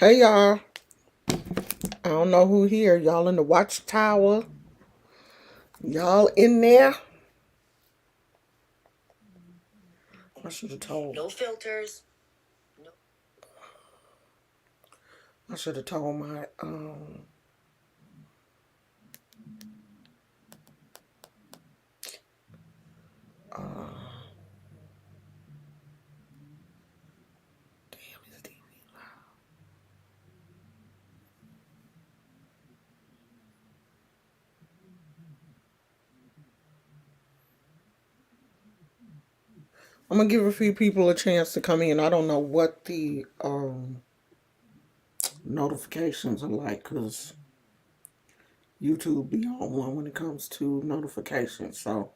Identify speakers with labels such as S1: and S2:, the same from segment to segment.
S1: Hey y'all. I don't know who here. Y'all in the watchtower. Y'all in there. I should have told. No filters. No. I should have told my uh damn is TV loud. I'm gonna give a few people a chance to come in. I don't know what the notifications are like because YouTube be on one when it comes to notifications. So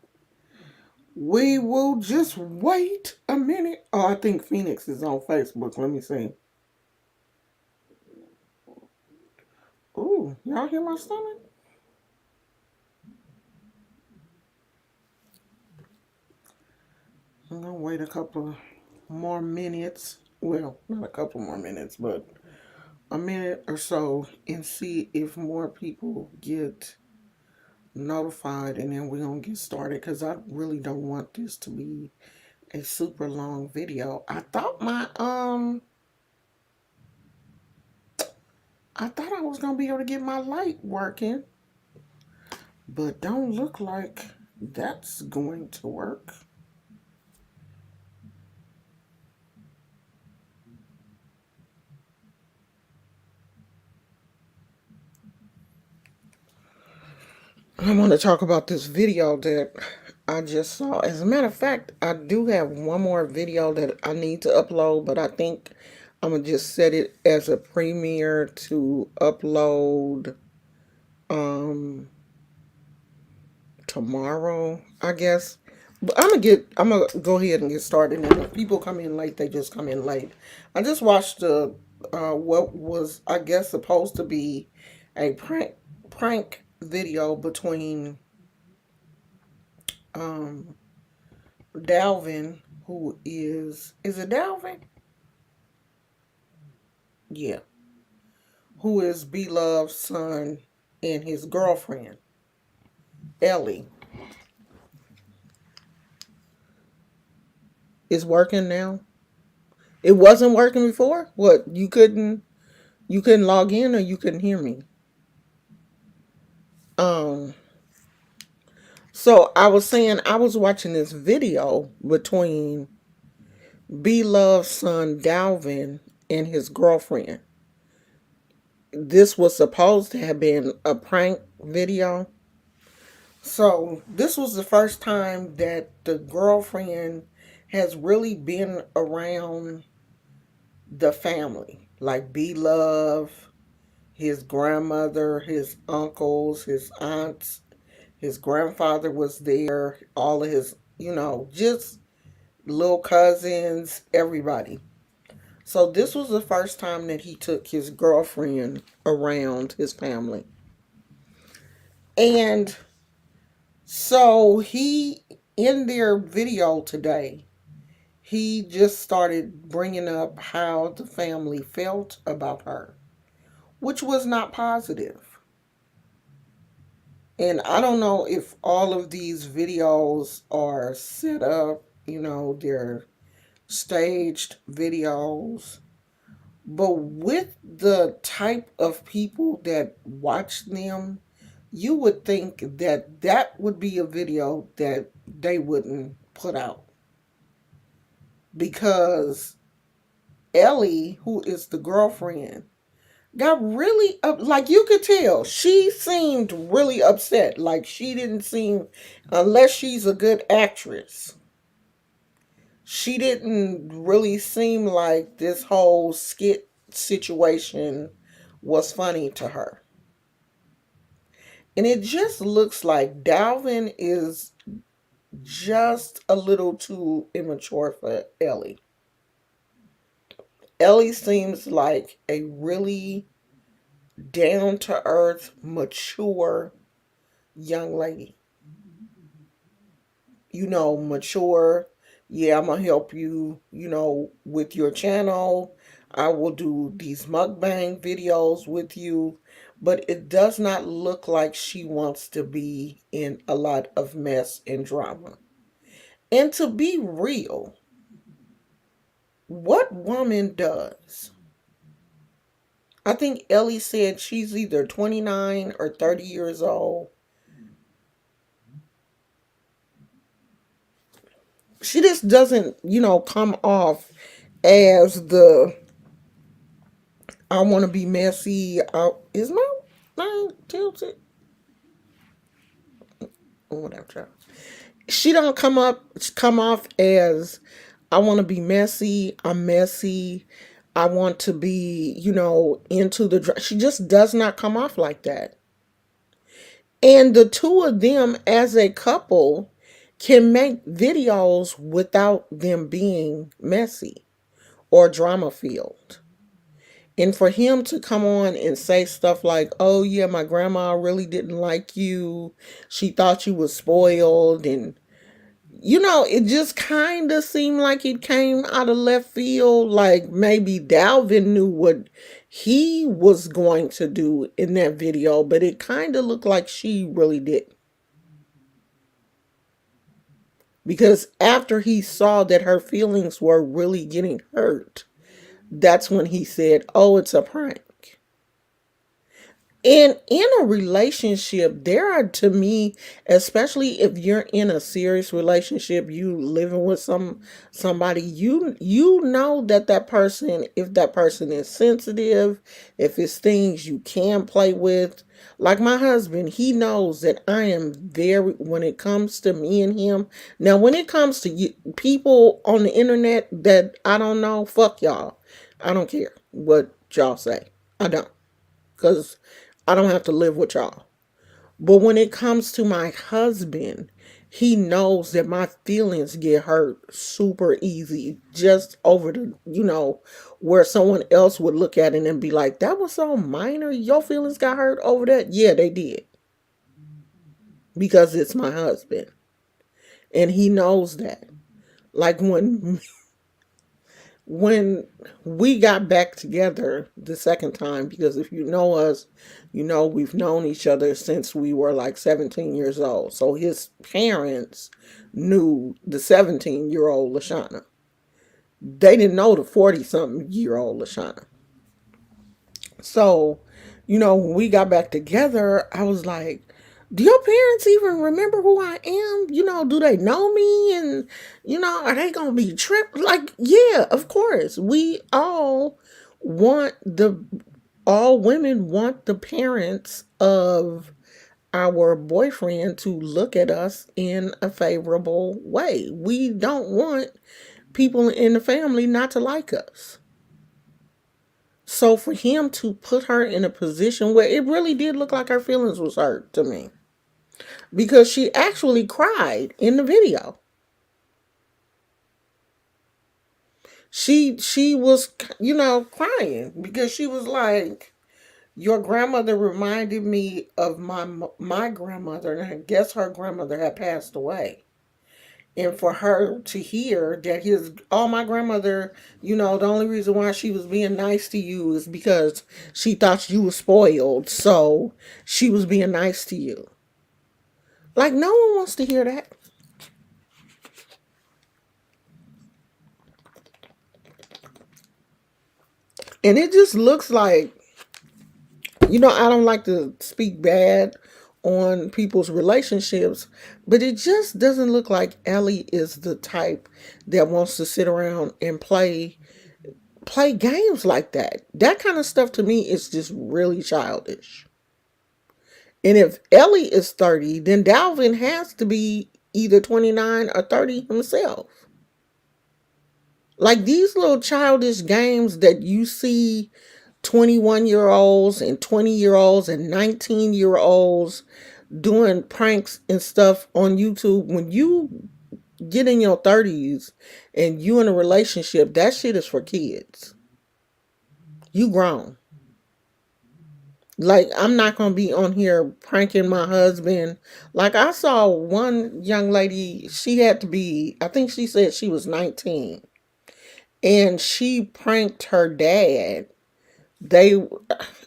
S1: we will just wait a minute. Oh, I think Phoenix is on Facebook. Let me see. Ooh, y'all hear my stomach? I'm gonna wait a couple more minutes. Well, not a couple more minutes, but a minute or so and see if more people get notified, and then we're gonna get started because I really don't want this to be a super long video. I thought I was gonna be able to get my light working, but don't look like that's going to work. I want to talk about this video that I just saw. As a matter of fact, I do have one more video that I need to upload, but I think I'm going to just set it as a premiere to upload um tomorrow, I guess. But I'm gonna go ahead and get started. And if people come in late, they just come in late. I just watched what was, I guess, supposed to be a prank video between um Dalvin, who is it Dalvin? Yeah. Who is Beloved's son, and his girlfriend, Ellie, is working now. It wasn't working before? What, you couldn't log in or you couldn't hear me? Um so I was saying I was watching this video between Beloved's son Dalvin and his girlfriend. This was supposed to have been a prank video. So this was the first time that the girlfriend has really been around the family, like Beloved, his grandmother, his uncles, his aunts, his grandfather was there, all of his, just little cousins, everybody. So this was the first time that he took his girlfriend around his family. And so in their video today, he just started bringing up how the family felt about her, which was not positive. And I don't know if all of these videos are set up, they're staged videos. But with the type of people that watch them, you would think that that would be a video that they wouldn't put out. Because Ellie, who is the girlfriend, got really up. Like, you could tell, she seemed really upset. Like, she didn't seem, unless she's a good actress, she didn't really seem like this whole skit situation was funny to her. And it just looks like Dalvin is just a little too immature for Ellie. Ellie seems like a really down to earth, mature young lady. Mature. Yeah, I'm gonna help you, with your channel. I will do these mukbang videos with you, but it does not look like she wants to be in a lot of mess and drama. And to be real, what woman does? I think Ellie said she's either 29 or 30 years old. She just doesn't, come off as the I want to be messy. Is my thing tilted? Whatever. She don't come off as I want to be messy. I'm messy. I want to be, into the. She just does not come off like that. And the two of them as a couple can make videos without them being messy or drama filled. And for him to come on and say stuff like, oh, yeah, my grandma really didn't like you. She thought you was spoiled. And, it just kind of seemed like it came out of left field. Like maybe Dalvin knew what he was going to do in that video, but it kind of looked like she really did. Because after he saw that her feelings were really getting hurt, that's when he said, oh, it's a prank. And in a relationship, there are, to me, especially if you're in a serious relationship, you living with somebody, you know that person, if that person is sensitive, if it's things you can play with. Like my husband, he knows that I am very, when it comes to me and him. Now, when it comes to people on the internet that I don't know, fuck y'all. I don't care what y'all say. I don't. Because I don't have to live with y'all. But when it comes to my husband, he knows that my feelings get hurt super easy, just over where someone else would look at it and be like, that was so minor. Your feelings got hurt over that? Yeah, they did. Because it's my husband. And he knows that. Like when we got back together the second time, because if you know us, we've known each other since we were like 17 years old. So his parents knew the 17-year-old Lashana. They didn't know the 40-something-year-old Lashana. So, when we got back together, I was like, do your parents even remember who I am? Do they know me? And, are they going to be tripped? Like, yeah, of course. All women want the parents of our boyfriend to look at us in a favorable way. We don't want people in the family not to like us. So for him to put her in a position where it really did look like her feelings was hurt to me. Because she actually cried in the video. She was, crying because she was like, your grandmother reminded me of my grandmother, and I guess her grandmother had passed away. And for her to hear that my grandmother, the only reason why she was being nice to you is because she thought you were spoiled. So she was being nice to you. Like, no one wants to hear that. And it just looks like, I don't like to speak bad on people's relationships, but it just doesn't look like Ellie is the type that wants to sit around and play games like that. That kind of stuff to me is just really childish. And if Ellie is 30, then Dalvin has to be either 29 or 30 himself. Like these little childish games that you see 21-year-olds and 20-year-olds and 19-year-olds doing pranks and stuff on YouTube. When you get in your 30s and you in a relationship, that shit is for kids. You grown. Like, I'm not going to be on here pranking my husband. Like, I saw one young lady, she had to be, I think she said she was 19. and she pranked her dad. They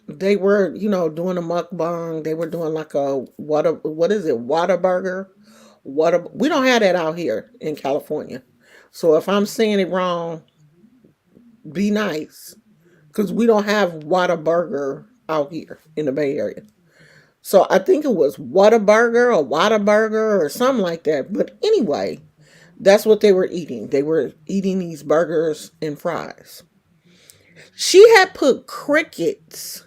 S1: they were, doing a mukbang. They were doing like a what is it? Whataburger. We don't have that out here in California. So if I'm saying it wrong, be nice, because we don't have Whataburger out here in the Bay Area. So I think it was Whataburger or something like that. But anyway, that's what they were eating. They were eating these burgers and fries. She had put crickets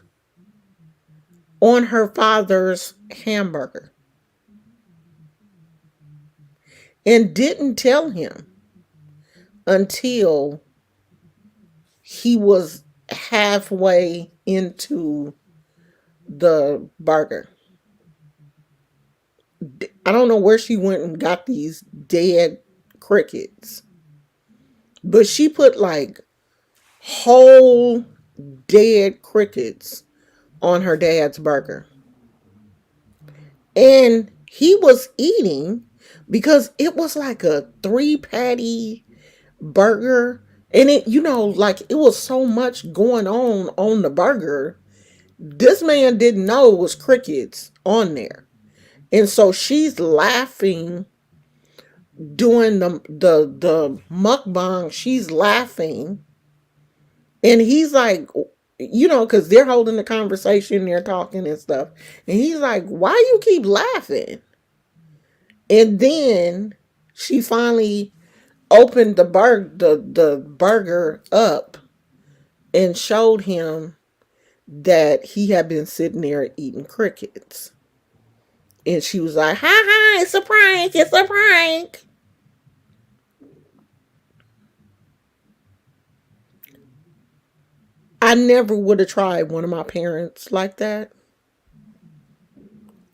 S1: on her father's hamburger and didn't tell him until he was halfway into the burger. I don't know where she went and got these dead crickets, but she put like whole dead crickets on her dad's burger. And he was eating because it was like a 3 patty burger. And like it was so much going on the burger. This man didn't know it was crickets on there. And so she's laughing doing the mukbang. She's laughing. And he's like, because they're holding the conversation, they're talking and stuff. And he's like, why you keep laughing? And then she finally opened the burger up and showed him that he had been sitting there eating crickets. And she was like, ha ha, it's a prank, it's a prank. I never would have tried one of my parents like that.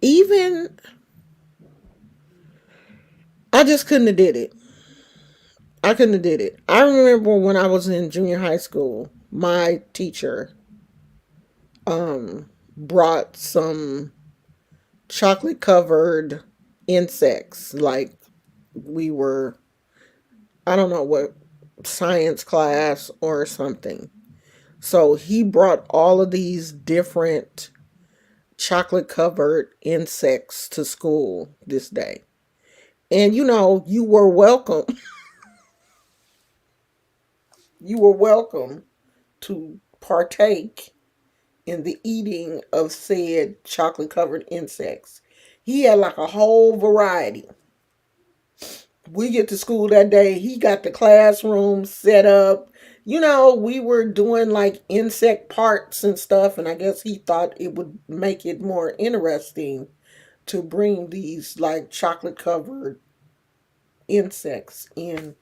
S1: Even, I just couldn't have did it. I couldn't have did it. I remember when I was in junior high school, my teacher brought some chocolate covered insects. Like, we were, I don't know what, science class or something. So he brought all of these different chocolate covered insects to school this day. And you were welcome. You were welcome to partake in the eating of said chocolate covered insects. He had like a whole variety. We get to school that day. He got the classroom set up. We were doing like insect parts and stuff. And I guess he thought it would make it more interesting to bring these like chocolate covered insects in.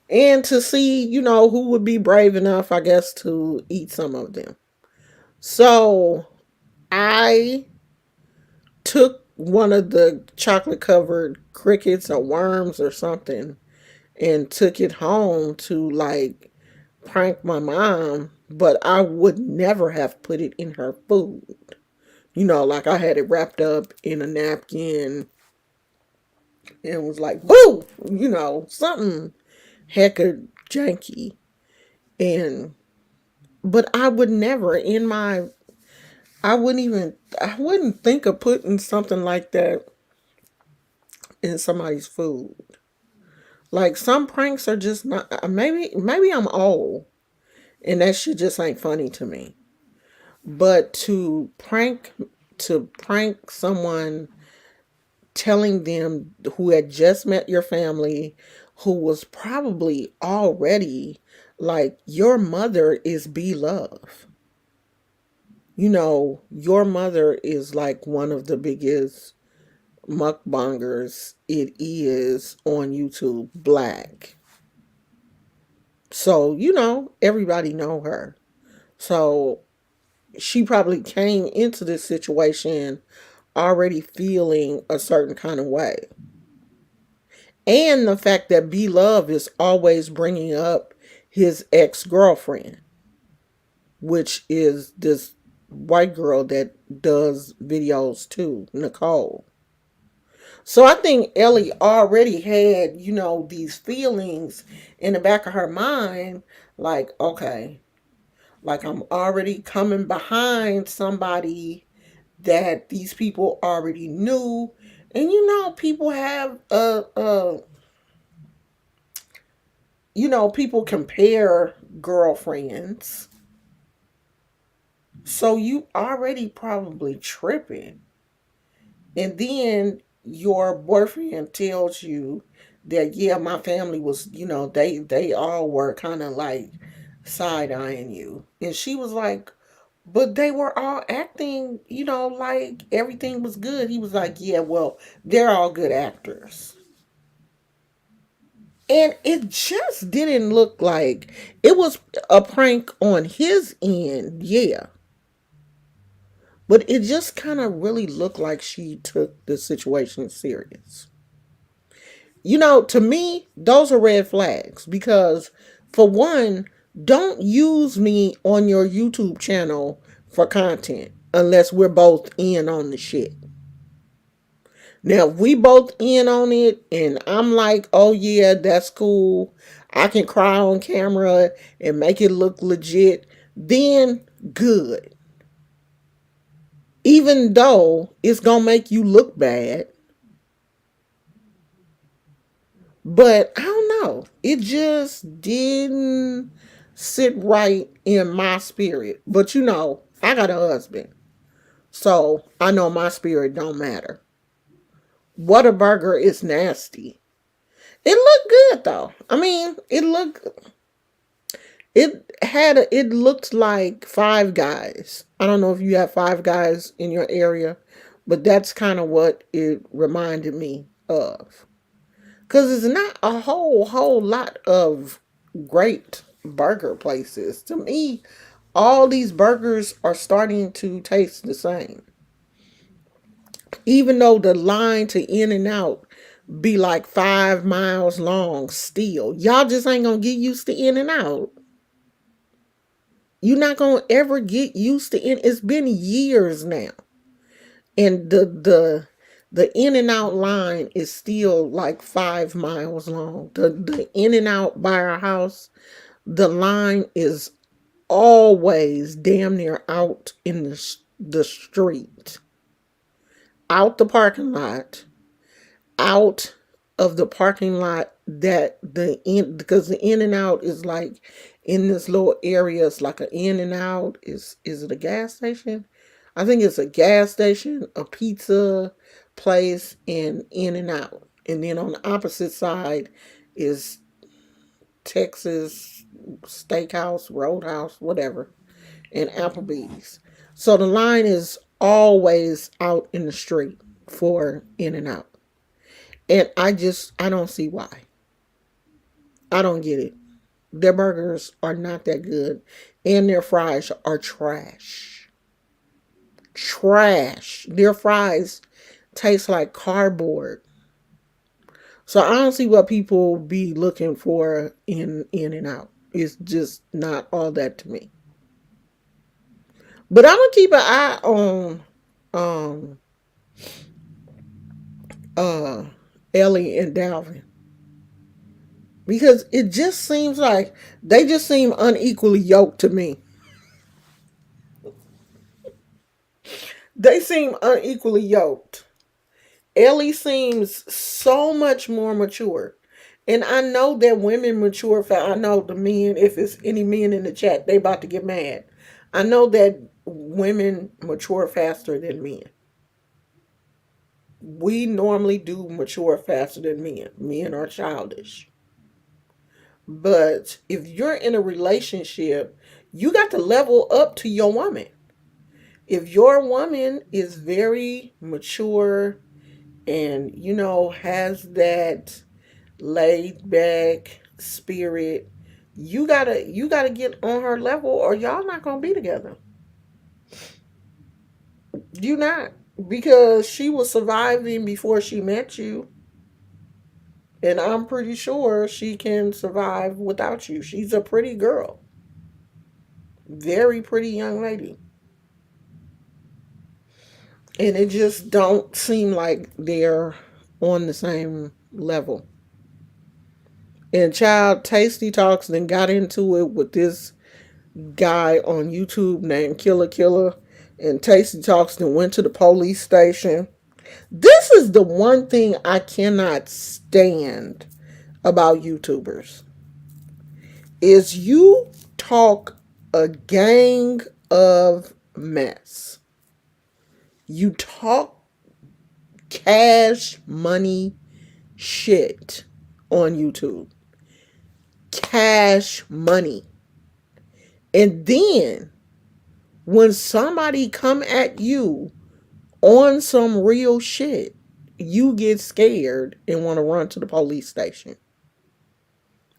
S1: And to see, who would be brave enough, I guess, to eat some of them. So I took one of the chocolate covered crickets or worms or something and took it home to like prank my mom, but I would never have put it in her food. Like I had it wrapped up in a napkin and was like, boo, something hecka janky. And, but I would never I wouldn't think of putting something like that in somebody's food. Like some pranks are just not. Maybe I'm old, and that shit just ain't funny to me. But to prank someone, telling them who had just met your family, who was probably already like your mother is beloved. Your mother is like one of the biggest mukbangers it is on YouTube, black. So, everybody know her. So she probably came into this situation already feeling a certain kind of way. And the fact that B Love is always bringing up his ex-girlfriend, which is this white girl that does videos too, Nicole. So I think Ellie already had, these feelings in the back of her mind, like, okay, like I'm already coming behind somebody that these people already knew. And people have people compare girlfriends. So you already probably tripping. And then your boyfriend tells you that, yeah, my family was, they all were kind of like side eyeing you. And she was like, but they were all acting, like everything was good. He was like, yeah, well, they're all good actors. And it just didn't look like it was a prank on his end, yeah. But it just kind of really looked like she took the situation serious. To me, those are red flags because, for one, don't use me on your YouTube channel for content unless we're both in on the shit. Now, if we both in on it and I'm like, oh yeah, that's cool, I can cry on camera and make it look legit, then good. Even though it's going to make you look bad, but I don't know. It just didn't sit right in my spirit. But I got a husband. So I know my spirit don't matter. Whataburger is nasty. It looked good though. I mean, it looked like Five Guys. I don't know if you have Five Guys in your area, but that's kind of what it reminded me of. Because it's not a whole lot of great burger places. To me, all these burgers are starting to taste the same. Even though the line to In and Out be like 5 miles long still. Y'all just ain't gonna get used to In and Out. You're not gonna ever get used to it. It's been years now. And the In and Out line is still like 5 miles long. The In and Out by our house, the line is always damn near out in the street, out the parking lot, out of the parking lot that the in because the In and Out is like in this little area. It's like an In and Out. Is it a gas station? I think it's a gas station, a pizza place, and In and Out. And then on the opposite side is Texas Steakhouse, Roadhouse, whatever, and Applebee's. So the line is always out in the street for In and Out. And I don't see why. I don't get it. Their burgers are not that good. And their fries are trash. Trash. Their fries taste like cardboard. So I don't see what people be looking for in and Out. It's just not all that to me. But I'm gonna keep an eye on um uh Ellie and Dalvin. Because it just seems like they just seem unequally yoked to me. They seem unequally yoked. Ellie seems so much more mature. And I know that women mature I know the men, if it's any men in the chat, they about to get mad. I know that women mature faster than men. We normally do mature faster than men. Men are childish. But if you're in a relationship, you got to level up to your woman. If your woman is very mature and has that laid back spirit, you gotta get on her level or y'all not gonna be together. You not, because she was surviving before she met you, and I'm pretty sure she can survive without you. She's a pretty girl, very pretty young lady, and it just don't seem like they're on the same level. And child Tasty Talks then got into it with this guy on YouTube named Killer Killer. And Tasty Talks then went to the police station. This is the one thing I cannot stand about YouTubers is you talk a gang of mess. You talk cash money shit on YouTube. Cash money. And then when somebody come at you on some real shit, you get scared and want to run to the police station.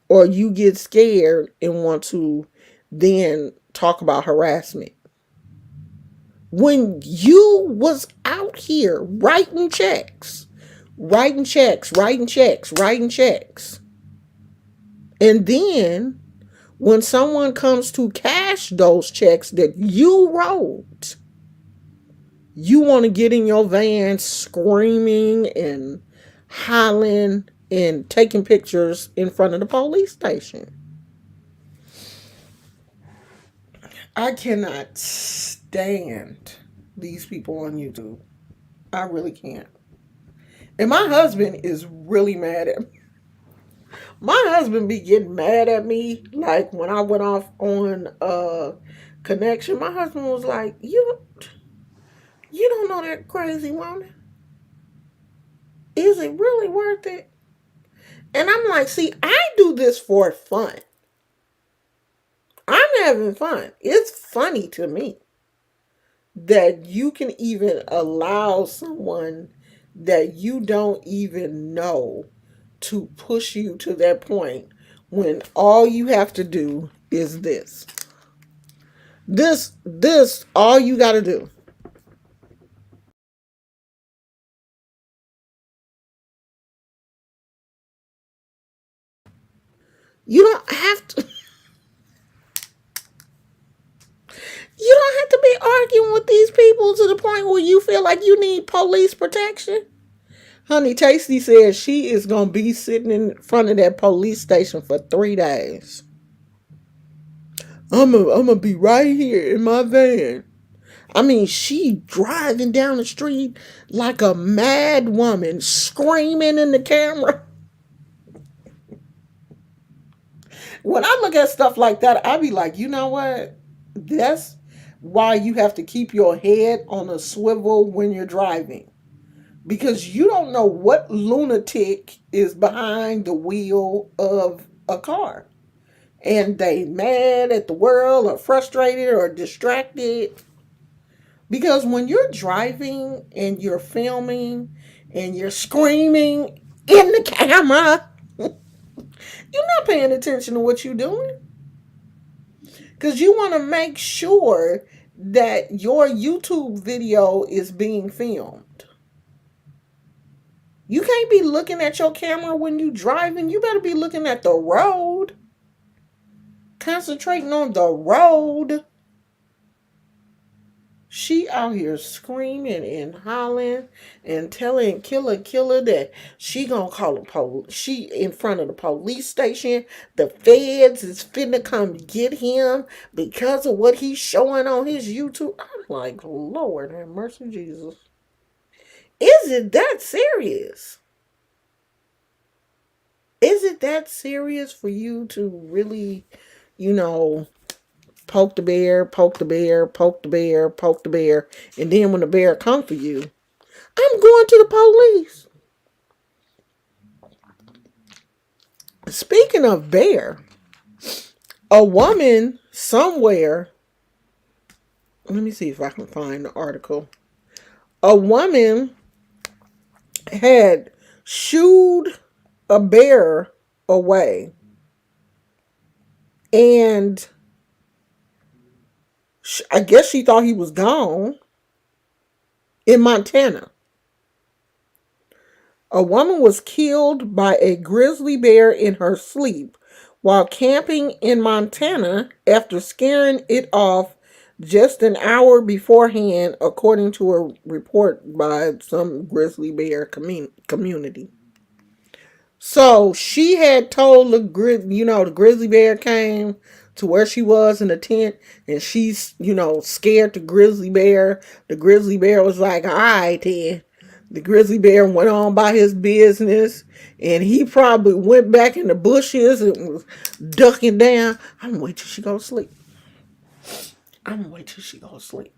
S1: Or you get scared and want to then talk about harassment. When you was out here writing checks, writing checks, writing checks, writing checks. And then when someone comes to cash those checks that you wrote, you want to get in your van screaming and hollering and taking pictures in front of the police station. I cannot stand these people on YouTube. I really can't. And my husband is really mad at me. My husband be getting mad at me. Like when I went off on connection, my husband was like, you don't know that crazy woman. Is it really worth it? And I'm like, see, I do this for fun. I'm having fun. It's funny to me that you can even allow someone that you don't even know to push you to that point when all you have to do is this. This, all you got to do. You don't have to. You don't have to be arguing with these people to the point where you feel like you need police protection. Honey, Tasty says she is going to be sitting in front of that police station for 3 days. I'm gonna be right here in my van. I mean, she driving down the street like a mad woman, screaming in the camera. When I look at stuff like that, I be like, you know what? That's why you have to keep your head on a swivel when you're driving. Because you don't know what lunatic is behind the wheel of a car. And they mad at the world or frustrated or distracted. Because when you're driving and you're filming and you're screaming in the camera, you're not paying attention to what you're doing. Because you want to make sure that your YouTube video is being filmed. You can't be looking at your camera when you're driving. You better be looking at the road. Concentrating on the road. She out here screaming and hollering and telling Killer that she gonna call the police. She in front of the police station. The feds is finna come get him because of what he's showing on his YouTube. I'm like, Lord have mercy, Jesus. Is it that serious? Is it that serious for you to really, you know, poke the bear, poke the bear, poke the bear, poke the bear, and then when the bear comes for you, I'm going to the police. Speaking of bear, a woman somewhere, let me see if I can find the article. A woman had shooed a bear away, and I guess she thought he was gone in Montana. A woman was killed by a grizzly bear in her sleep while camping in Montana after scaring it off just an hour beforehand, according to a report by some grizzly bear community. So she had told the grizzly bear came to where she was in the tent, and she's, scared the grizzly bear. The grizzly bear was like, all right, then. The grizzly bear went on by his business, and he probably went back in the bushes and was ducking down. I'm gonna wait till she go to sleep. I'm gonna wait till she go to sleep.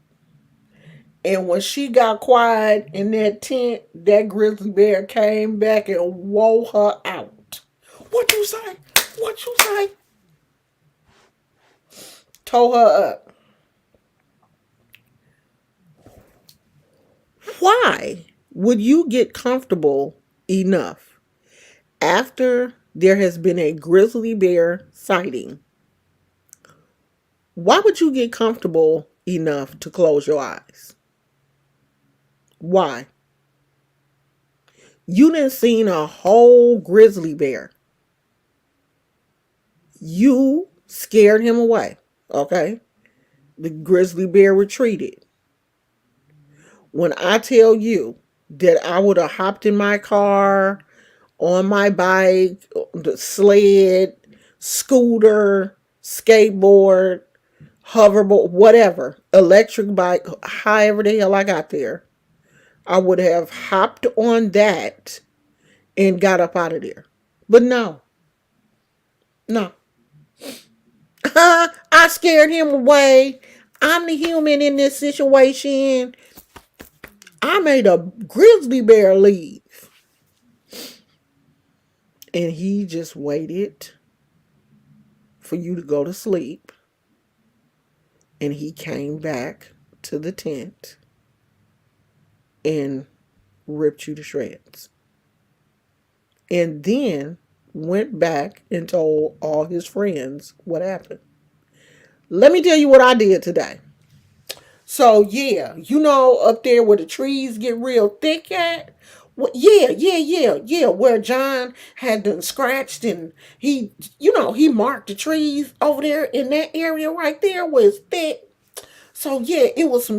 S1: And when she got quiet in that tent, that grizzly bear came back and wore her out. What you say? What you say? Tore her up. Why would you get comfortable enough after there has been a grizzly bear sighting? Why would you get comfortable enough to close your eyes? Why? You didn't seen a whole grizzly bear. You scared him away. Okay? The grizzly bear retreated. When I tell you that I would have hopped in my car, on my bike, the sled, scooter, skateboard, hoverboard, whatever, electric bike, however the hell I got there, I would have hopped on that and got up out of there. But no, no. I scared him away. I'm the human in this situation. I made a grizzly bear leave. And he just waited for you to go to sleep. And he came back to the tent and ripped you to shreds. And then went back and told all his friends what happened. Let me tell you what I did today. So yeah, up there where the trees get real thick at. Well, yeah. Where John had done scratched and he marked the trees over there in that area right there where it's thick. So yeah, it was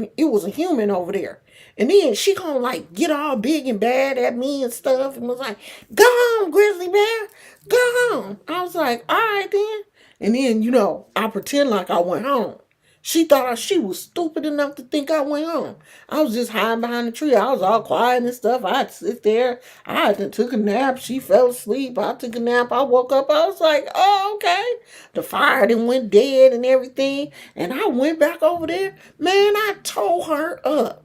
S1: a human over there. And then she gonna like get all big and bad at me and stuff and was like, go home, grizzly bear, go home. I was like, all right then. And then, I pretend like I went home. She thought she was stupid enough to think I went home. I was just hiding behind the tree. I was all quiet and stuff. I'd sit there. I took a nap. She fell asleep. I took a nap. I woke up. I was like, oh, okay. The fire then went dead and everything. And I went back over there. Man, I tore her up.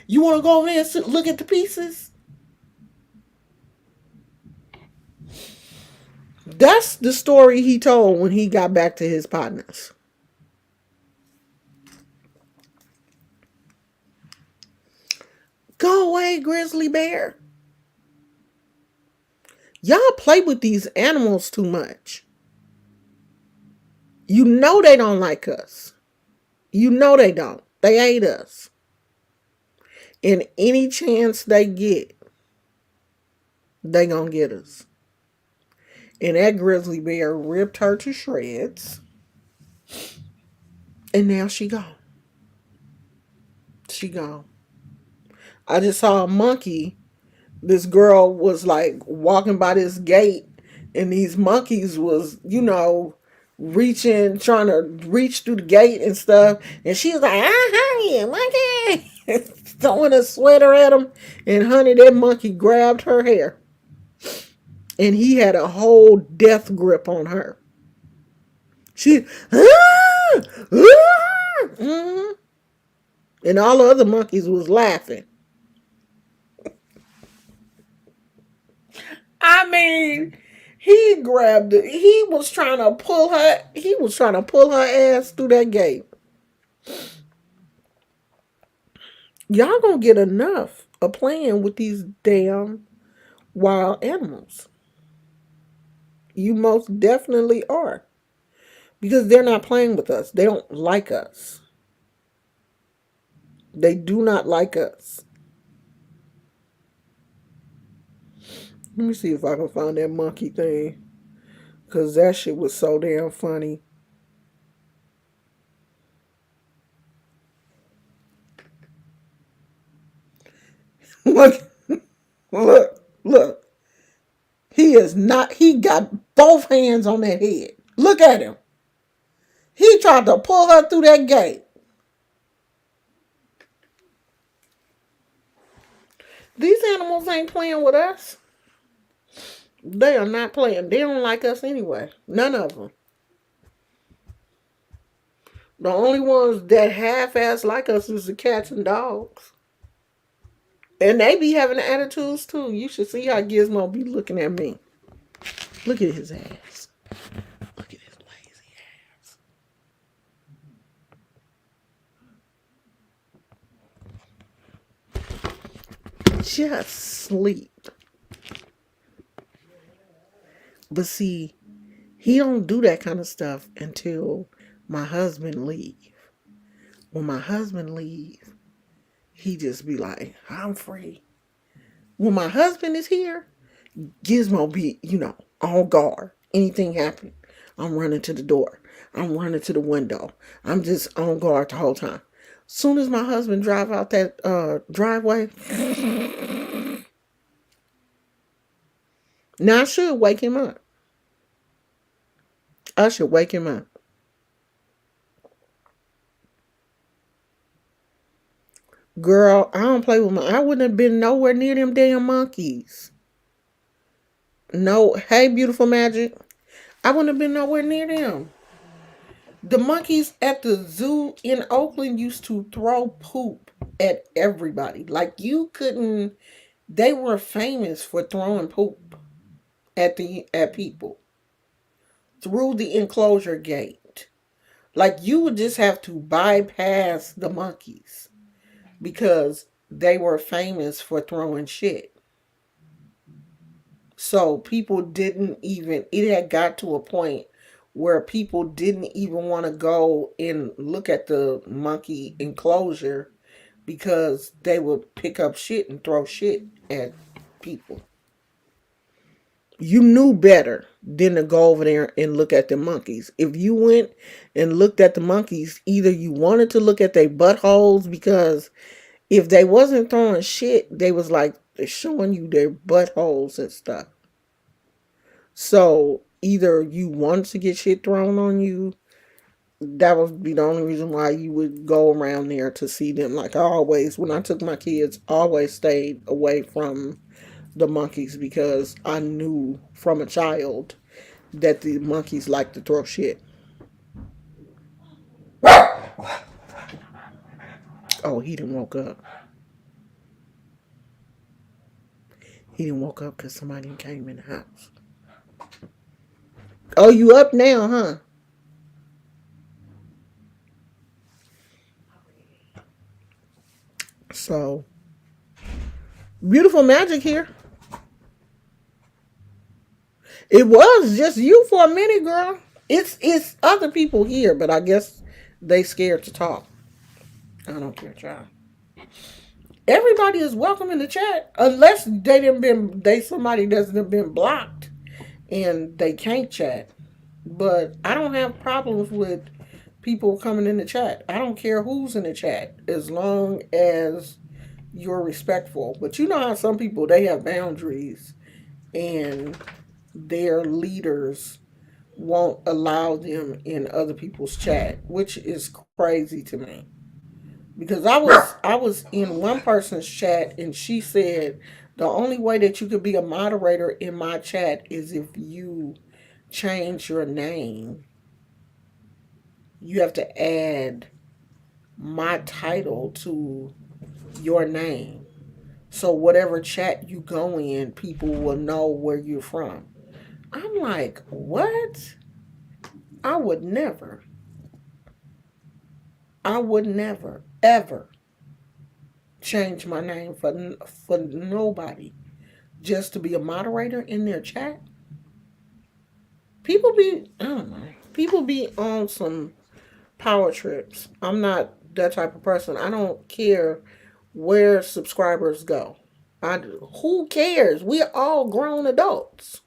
S1: You want to go over there and look at the pieces? That's the story he told when he got back to his partners. Go away, grizzly bear. Y'all play with these animals too much. You know they don't like us. You know they don't. They hate us. And any chance they get, they gonna get us. And that grizzly bear ripped her to shreds. And now she gone. She gone. I just saw a monkey. This girl was like walking by this gate, and these monkeys was, trying to reach through the gate and stuff. And she was like, honey, monkey, throwing a sweater at him. And honey, that monkey grabbed her hair. And he had a whole death grip on her. She, mm-hmm. And all the other monkeys was laughing. I mean, he grabbed it. He was trying to pull her ass through that gate. Y'all gonna get enough of playing with these damn wild animals. You most definitely are. Because they're not playing with us. They don't like us. They do not like us. Let me see if I can find that monkey thing. Because that shit was so damn funny. Look, look. He is not, he got both hands on that head. Look at him. He tried to pull her through that gate. These animals ain't playing with us. They are not playing. They don't like us anyway. None of them. The only ones that half-ass like us is the cats and dogs. And they be having attitudes too. You should see how Gizmo be looking at me. Look at his ass. Look at his lazy ass. Just sleep. But see, he don't do that kind of stuff until my husband leave. When my husband leave, he just be like, I'm free. When my husband is here, Gizmo be, on guard. Anything happen, I'm running to the door. I'm running to the window. I'm just on guard the whole time. Soon as my husband drive out that driveway, now I should wake him up. I should wake him up. Girl, I don't play with I wouldn't have been nowhere near them damn monkeys. No, hey, beautiful magic. I wouldn't have been nowhere near them. The monkeys at the zoo in Oakland used to throw poop at everybody. Like you couldn't. They were famous for throwing poop at people through the enclosure gate. Like you would just have to bypass the monkeys because they were famous for throwing shit. So people didn't even, it had got to a point where people didn't even want to go and look at the monkey enclosure because they would pick up shit and throw shit at people. You knew better than to go over there and look at the monkeys. If you went and looked at the monkeys, either you wanted to look at their buttholes because if they wasn't throwing shit, they was like showing you their buttholes and stuff. So either you wanted to get shit thrown on you, that would be the only reason why you would go around there to see them. Like I always, when I took my kids, always stayed away from the monkeys because I knew from a child that the monkeys like to throw shit. Oh, he didn't woke up. He didn't woke up because somebody came in the house. Oh, you up now, huh? So, beautiful magic here. It was just you for a minute, girl. It's other people here, but I guess they scared to talk. I don't care, child. Everybody is welcome in the chat, unless they somebody that's been blocked and they can't chat. But I don't have problems with people coming in the chat. I don't care who's in the chat as long as you're respectful. But you know how some people they have boundaries and their leaders won't allow them in other people's chat, which is crazy to me. Because I was in one person's chat and she said the only way that you could be a moderator in my chat is if you change your name. You have to add my title to your name. So whatever chat you go in, people will know where you're from. I'm like, what? I would never. I would never, ever change my name for nobody just to be a moderator in their chat. People be, I don't know. People be on some power trips. I'm not that type of person. I don't care where subscribers go. Who cares? We're all grown adults.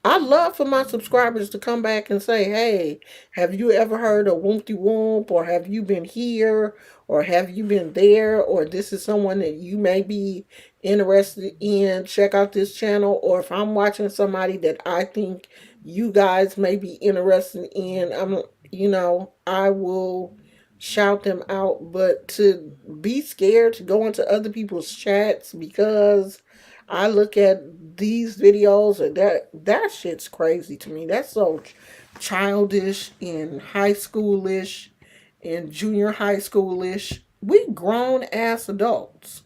S1: I love for my subscribers to come back and say, hey, have you ever heard of Woompty Whoomp? Or have you been here? Or have you been there? Or this is someone that you may be interested in. Check out this channel. Or if I'm watching somebody that I think you guys may be interested in, I will shout them out. But to be scared to go into other people's chats because I look at these videos and that shit's crazy to me. That's so childish and high schoolish and junior high schoolish. We grown ass adults.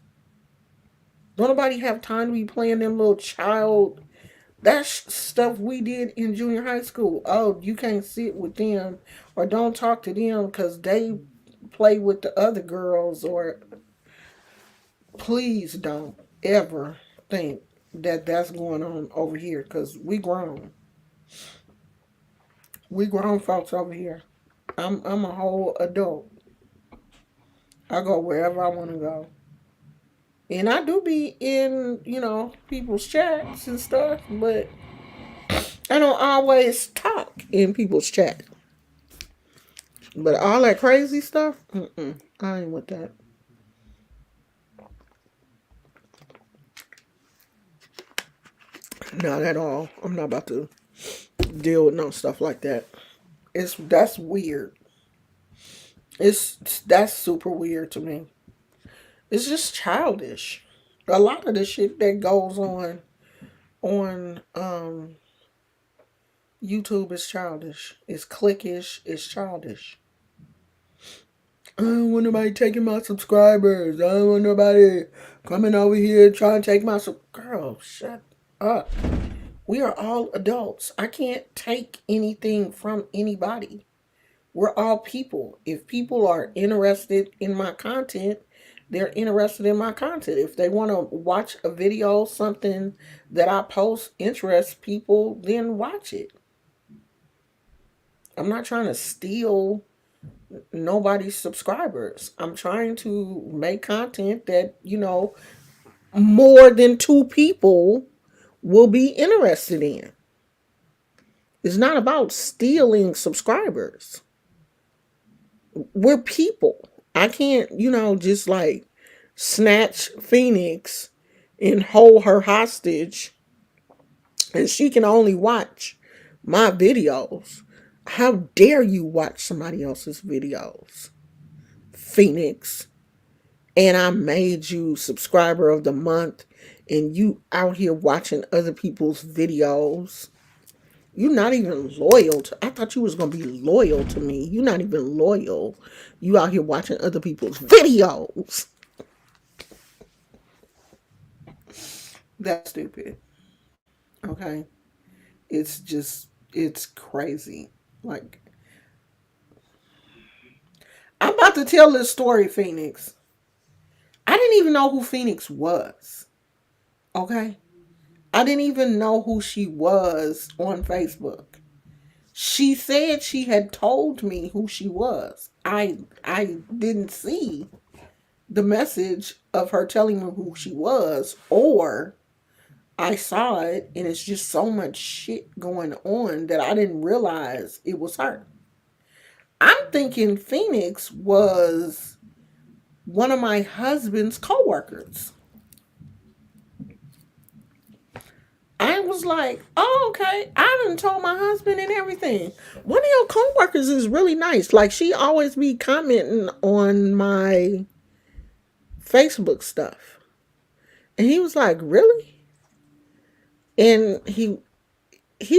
S1: Don't nobody have time to be playing them little child. That's stuff we did in junior high school. Oh, you can't sit with them or don't talk to them because they play with the other girls, or please don't ever think that that's going on over here because we grown. We grown folks over here. I'm a whole adult. I go wherever I want to go. And I do be in, people's chats and stuff, but I don't always talk in people's chat. But all that crazy stuff, I ain't with that. Not at all. I'm not about to deal with no stuff like that. That's weird. That's super weird to me. It's just childish. A lot of the shit that goes on YouTube is childish. It's cliquish. It's childish. I don't want nobody taking my subscribers. I don't want nobody coming over here trying to take my girl. Shut up. We are all adults. I can't take anything from anybody. We're all people. If people are interested in my content, they're interested in my content. If they want to watch a video, something that I post interests people, then watch it. I'm not trying to steal nobody's subscribers. I'm trying to make content that, more than two people will be interested in. It's not about stealing subscribers. We're people. I can't, just like snatch Phoenix and hold her hostage and she can only watch my videos. How dare you watch somebody else's videos, Phoenix? And I made you subscriber of the month and you out here watching other people's videos. You're not even loyal to. I thought you was gonna be loyal to me. You're not even loyal. You out here watching other people's videos. That's stupid. Okay, it's crazy. Like, I'm about to tell this story, Phoenix. I didn't even know who Phoenix was. Okay, I didn't even know who she was on Facebook. She said she had told me who she was. I didn't see the message of her telling me who she was, or I saw it and it's just so much shit going on that I didn't realize it was her. I'm thinking Phoenix was one of my husband's coworkers. I was like, oh, okay. I done told my husband and everything. One of your coworkers is really nice. Like, she always be commenting on my Facebook stuff. And he was like, really? And he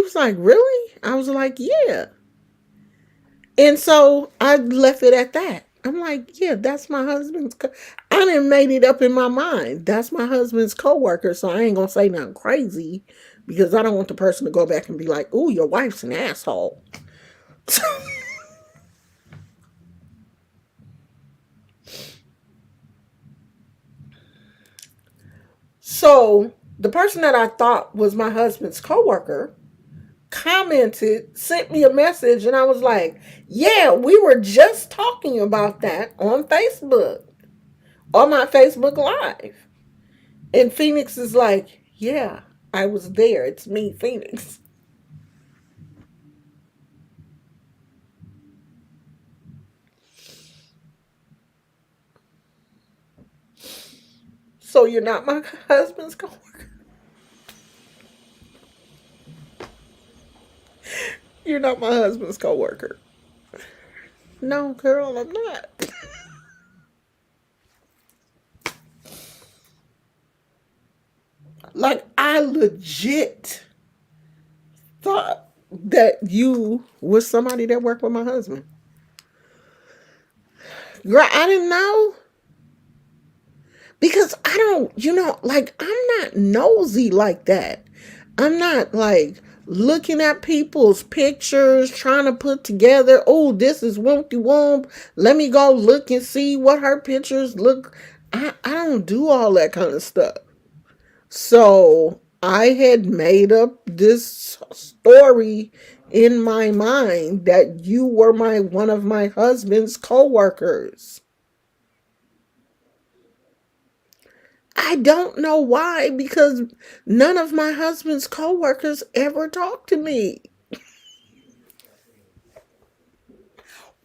S1: was like, really? I was like, yeah. And so I left it at that. I'm like, yeah, that's my husband's. I done made it up in my mind. That's my husband's coworker, so I ain't gonna say nothing crazy because I don't want the person to go back and be like, "Ooh, your wife's an asshole." So the person that I thought was my husband's coworker commented, sent me a message, and I was like, "Yeah, we were just talking about that on Facebook, on my Facebook Live." And Phoenix is like, yeah, I was there. It's me, Phoenix. So you're not my husband's coworker. You're not my husband's coworker. No, girl, I'm not. Like, I legit thought that you was somebody that worked with my husband. Girl, I didn't know. Because I don't, like, I'm not nosy like that. I'm not like looking at people's pictures, trying to put together, oh, this is Wumpty Wump. Let me go look and see what her pictures look. I don't do all that kind of stuff. So I had made up this story in my mind that you were one of my husband's coworkers. I don't know why, because none of my husband's coworkers ever talk to me.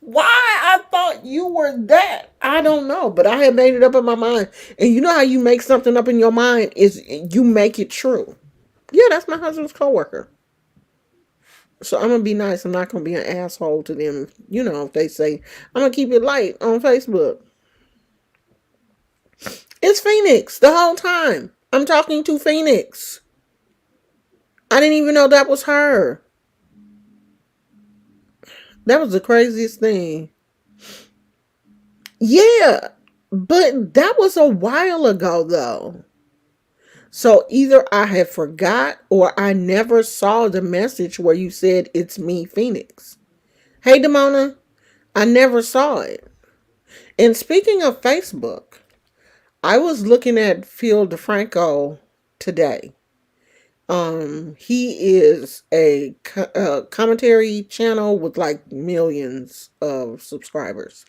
S1: Why I thought you were that, I don't know, but I had made it up in my mind. And you know how you make something up in your mind is you make it true. Yeah, that's my husband's coworker. So I'm gonna be nice. I'm not gonna be an asshole to them. If they say I'm gonna keep it light on Facebook. It's Phoenix the whole time. I'm talking to Phoenix. I didn't even know that was her. That was the craziest thing. Yeah, but that was a while ago though. So either I had forgot or I never saw the message where you said it's me, Phoenix. Hey, Demona, I never saw it. And speaking of Facebook, I was looking at Phil DeFranco today. He is a commentary channel with like millions of subscribers.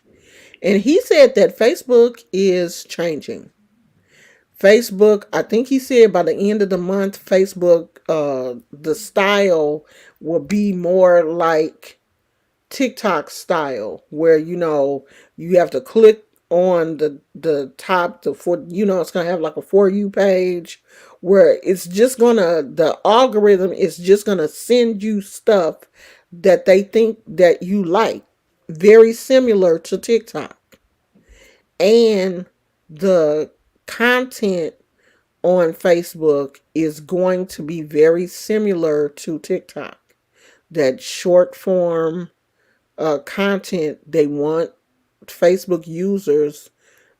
S1: And he said that Facebook is changing. Facebook, I think he said by the end of the month, Facebook, the style will be more like TikTok style, where you have to click on the top for it's gonna have like a for you page where it's just gonna the algorithm is just gonna send you stuff that they think that you like, very similar to TikTok. And the content on Facebook is going to be very similar to TikTok. That short form content, they want Facebook users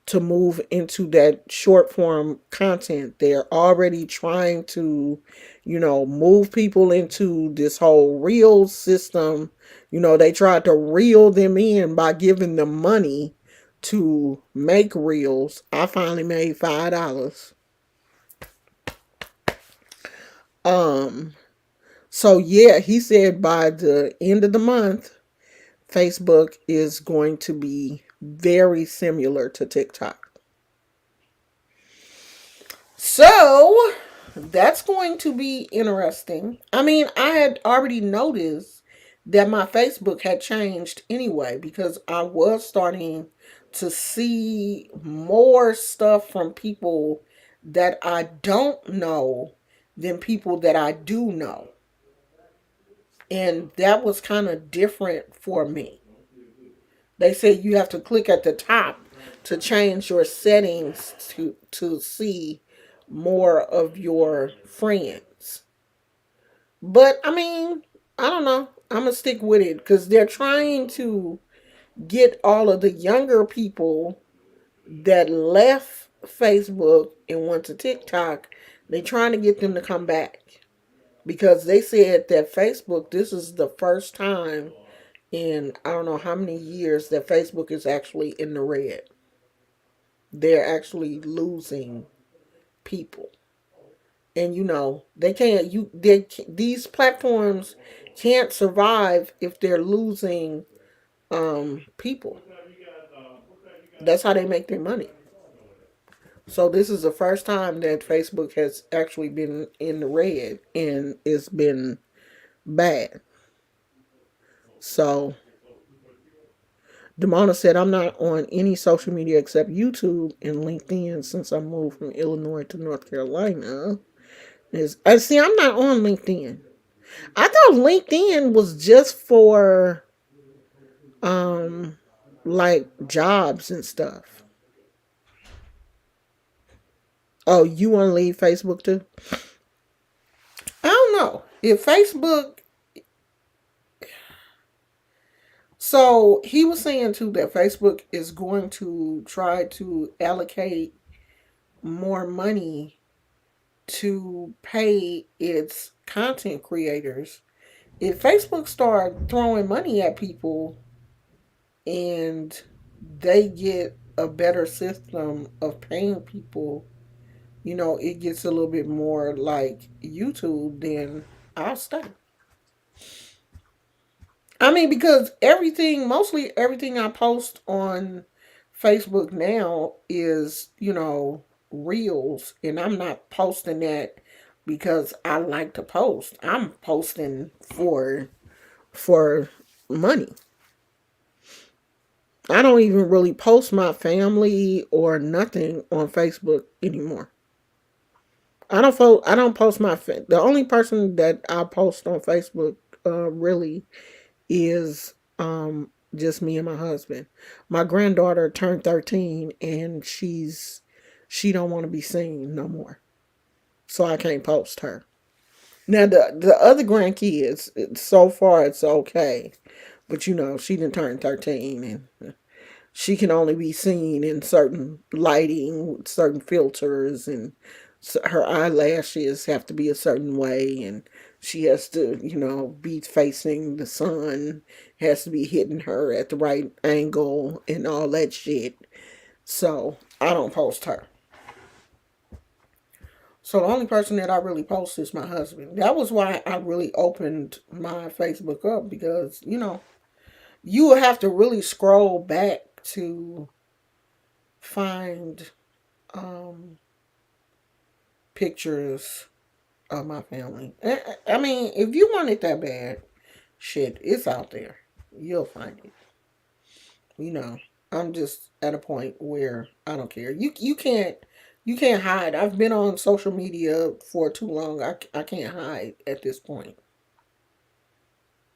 S1: to move into that short form content. They're already trying to, move people into this whole reel system. They tried to reel them in by giving them money to make reels. I finally made $5. Um, so yeah, he said by the end of the month, Facebook is going to be very similar to TikTok. So that's going to be interesting. I mean, I had already noticed that my Facebook had changed anyway because I was starting to see more stuff from people that I don't know than people that I do know. And that was kind of different for me. They say you have to click at the top to change your settings to see more of your friends. But I mean, I don't know. I'm gonna stick with it because they're trying to get all of the younger people that left Facebook and went to TikTok. They're trying to get them to come back because they said that Facebook, this is the first time in I don't know how many years that Facebook is actually in the red. They're actually losing people. And they can't these platforms can't survive if they're losing people. That's how they make their money. So this is the first time that Facebook has actually been in the red and it's been bad. So Demona said, I'm not on any social media except YouTube and LinkedIn since I moved from Illinois to North Carolina. I see, I'm not on LinkedIn. I thought LinkedIn was just for um like jobs and stuff. Oh, you want to leave Facebook too? I don't know. If Facebook, so he was saying too that Facebook is going to try to allocate more money to pay its content creators. If Facebook start throwing money at people and they get a better system of paying people, it gets a little bit more like YouTube, then I'll stay. I mean, because mostly everything I post on Facebook now is, reels, and I'm not posting that because I like to post. I'm posting for money. I don't even really post my family or nothing on Facebook anymore. I don't post the only person that I post on Facebook really is just me and my husband. My granddaughter turned 13 and she don't want to be seen no more. So I can't post her. Now the other grandkids, so far it's okay. But she didn't turn 13 and she can only be seen in certain lighting, certain filters, and her eyelashes have to be a certain way, and she has to, be facing the sun, has to be hitting her at the right angle, and all that shit. So I don't post her. So the only person that I really post is my husband. That was why I really opened my Facebook up because, you would have to really scroll back to find um, pictures of my family. I mean, if you want it that bad, shit, it's out there. You'll find it. You know, I'm just at a point where I don't care. You can't hide. I've been on social media for too long. I can't hide at this point.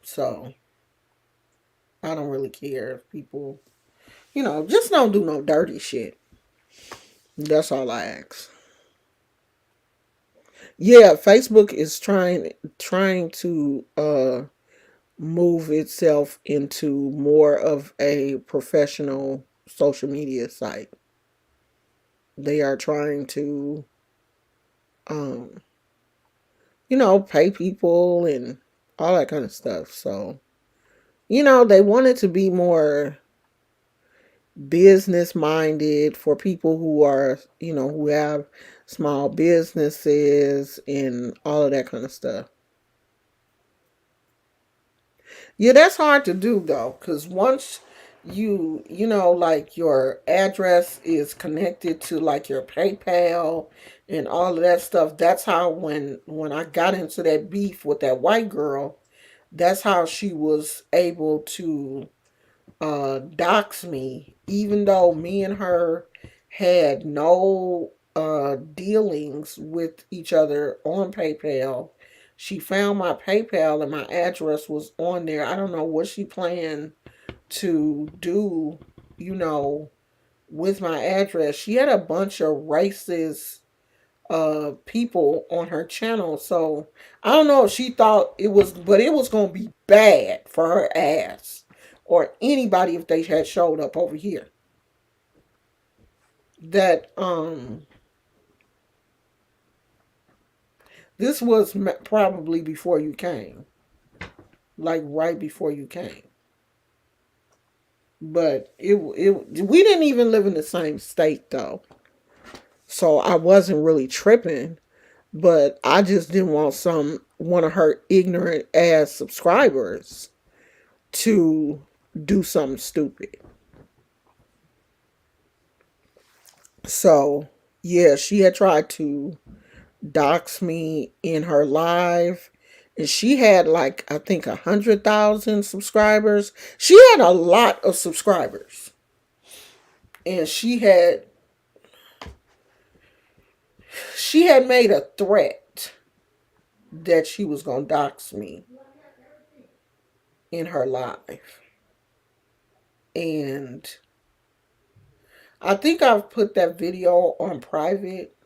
S1: So I don't really care if people, just don't do no dirty shit. That's all I ask. Yeah, Facebook is trying to move itself into more of a professional social media site. They are trying to um pay people and all that kind of stuff. So, they want it to be more business minded for people who are, who have small businesses and all of that kind of stuff. Yeah, that's hard to do though, because once like your address is connected to like your PayPal and all of that stuff. That's how when I got into that beef with that white girl, that's how she was able to dox me, even though me and her had no dealings with each other on PayPal. She found my PayPal and my address was on there. I don't know what she planned to do, you know, with my address. She had a bunch of racist people on her channel. So I don't know if she thought it was gonna be bad for her ass or anybody if they had showed up over here. That this was probably before you came, like right before you came. But we didn't even live in the same state though, so I wasn't really tripping. But I just didn't want one of her ignorant ass subscribers to do something stupid. So yeah, she had tried to dox me in her live, And she had like, I think 100,000 subscribers. She had a lot of subscribers. And she had made a threat that she was gonna dox me in her live. And I think I've put that video on private,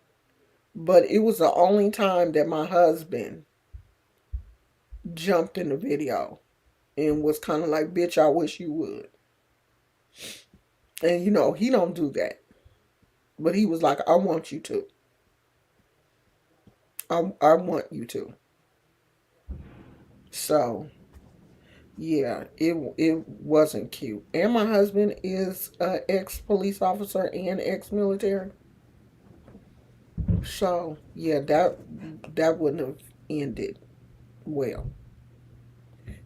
S1: but it was the only time that my husband jumped in the video and was kind of like, bitch, I wish you would. And he don't do that. But he was like, I want you to. I want you to. So yeah, it wasn't cute. And my husband is an ex-police officer and ex-military. So yeah, that wouldn't have ended well.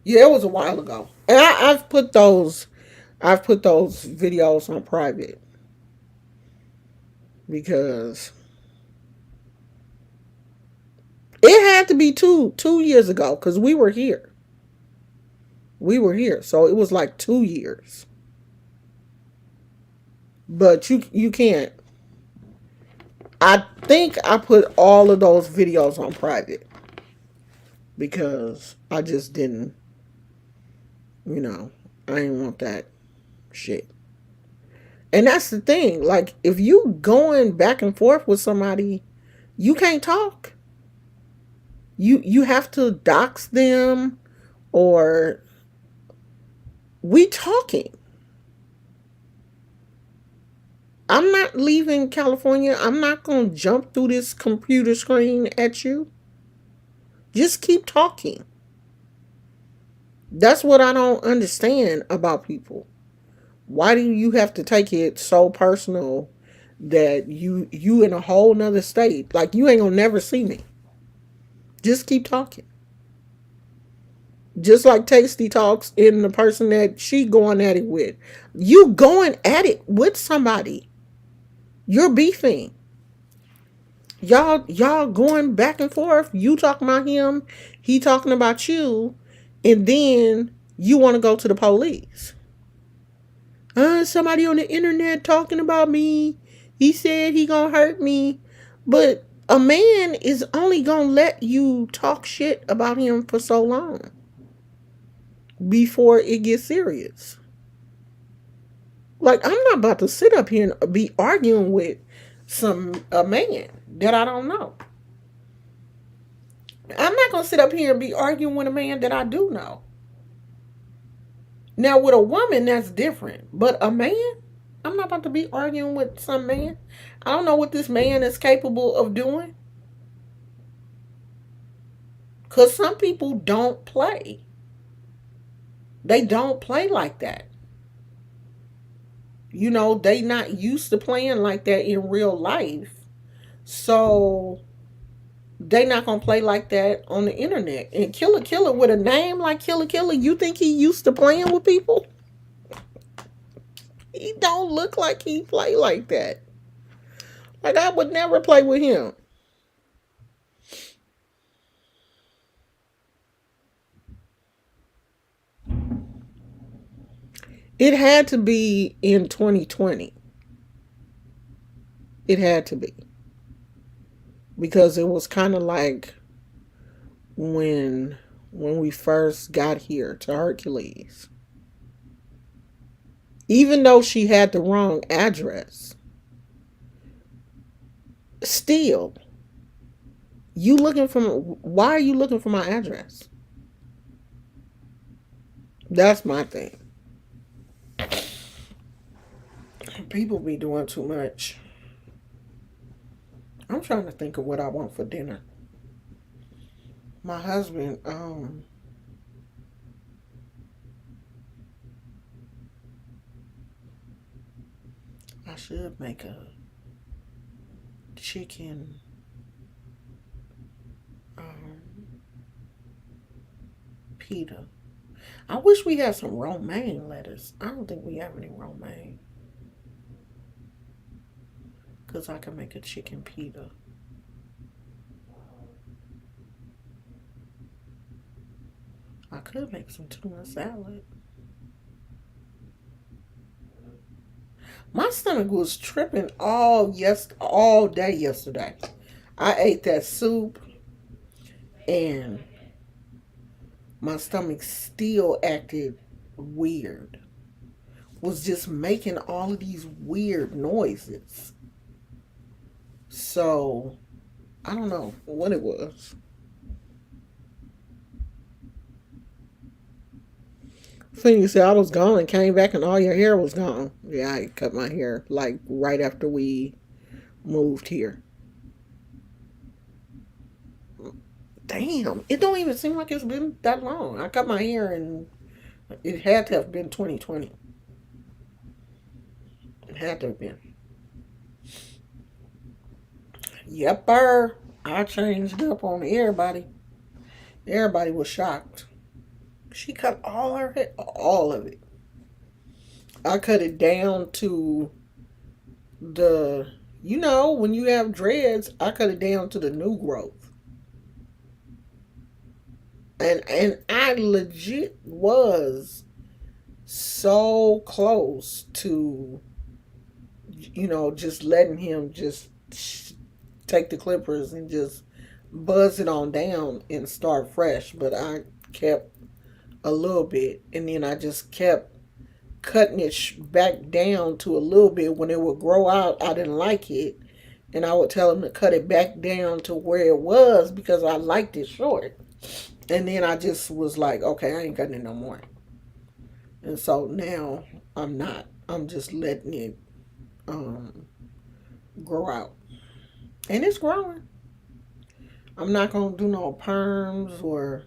S1: Yeah, it was a while ago. And I've put those videos on private because it had to be two years ago because we were here. We were here, so it was like 2 years. But you can't. I think I put all of those videos on private because I just didn't. You know, I didn't want that shit. And that's the thing. Like, if you going back and forth with somebody, you can't talk. You have to dox them, or we talking. I'm not leaving California. I'm not going to jump through this computer screen at you. Just keep talking. That's what I don't understand about people. Why do you have to take it so personal that you in a whole nother state? Like, you ain't gonna never see me. Just keep talking. Just like Tasty talks in the person that she going at it with. You going at it with somebody. You're beefing. Y'all going back and forth. You talking about him, he talking about you, and then you want to go to the police. Somebody on the internet talking about me. He said he gonna hurt me. But a man is only gonna let you talk shit about him for so long before it gets serious. Like, I'm not about to sit up here and be arguing with a man that I don't know. I'm not gonna sit up here and be arguing with a man that I do know. Now, with a woman, that's different. But a man, I'm not about to be arguing with some man. I don't know what this man is capable of doing. Because some people don't play. They don't play like that. They not used to playing like that in real life. So they not going to play like that on the internet. And Killer with a name like Killer, you think he used to playing with people? He don't look like he play like that. Like, I would never play with him. It had to be in 2020. It had to be. Because it was kind of like when we first got here to Hercules. Even though she had the wrong address, still, why are you looking for my address? That's my thing. People be doing too much. I'm trying to think of what I want for dinner. My husband, I should make a chicken pita. I wish we had some romaine lettuce. I don't think we have any romaine. Because I can make a chicken pita. could make some tuna salad. My stomach was tripping all day yesterday. I ate that soup and my stomach still acted weird. Was just making all of these weird noises. So I don't know what it was. Thing you said I was gone and came back and all your hair was gone. Yeah, I cut my hair like right after we moved here. Damn, it don't even seem like it's been that long. I cut my hair and it had to have been 2020. It had to have been. Yepper. I changed up on everybody. Everybody was shocked. She cut all her hair, all of it. I cut it down to the, when you have dreads, I cut it down to the new growth. And I legit was so close to, just letting him just take the clippers and just buzz it on down and start fresh. But I kept a little bit and then I just kept cutting it back down to a little bit. When it would grow out, I didn't like it. And I would tell him to cut it back down to where it was because I liked it short. And then I just was like, okay, I ain't cutting it no more. And so now I'm not. I'm just letting it grow out. And it's growing. I'm not going to do no perms or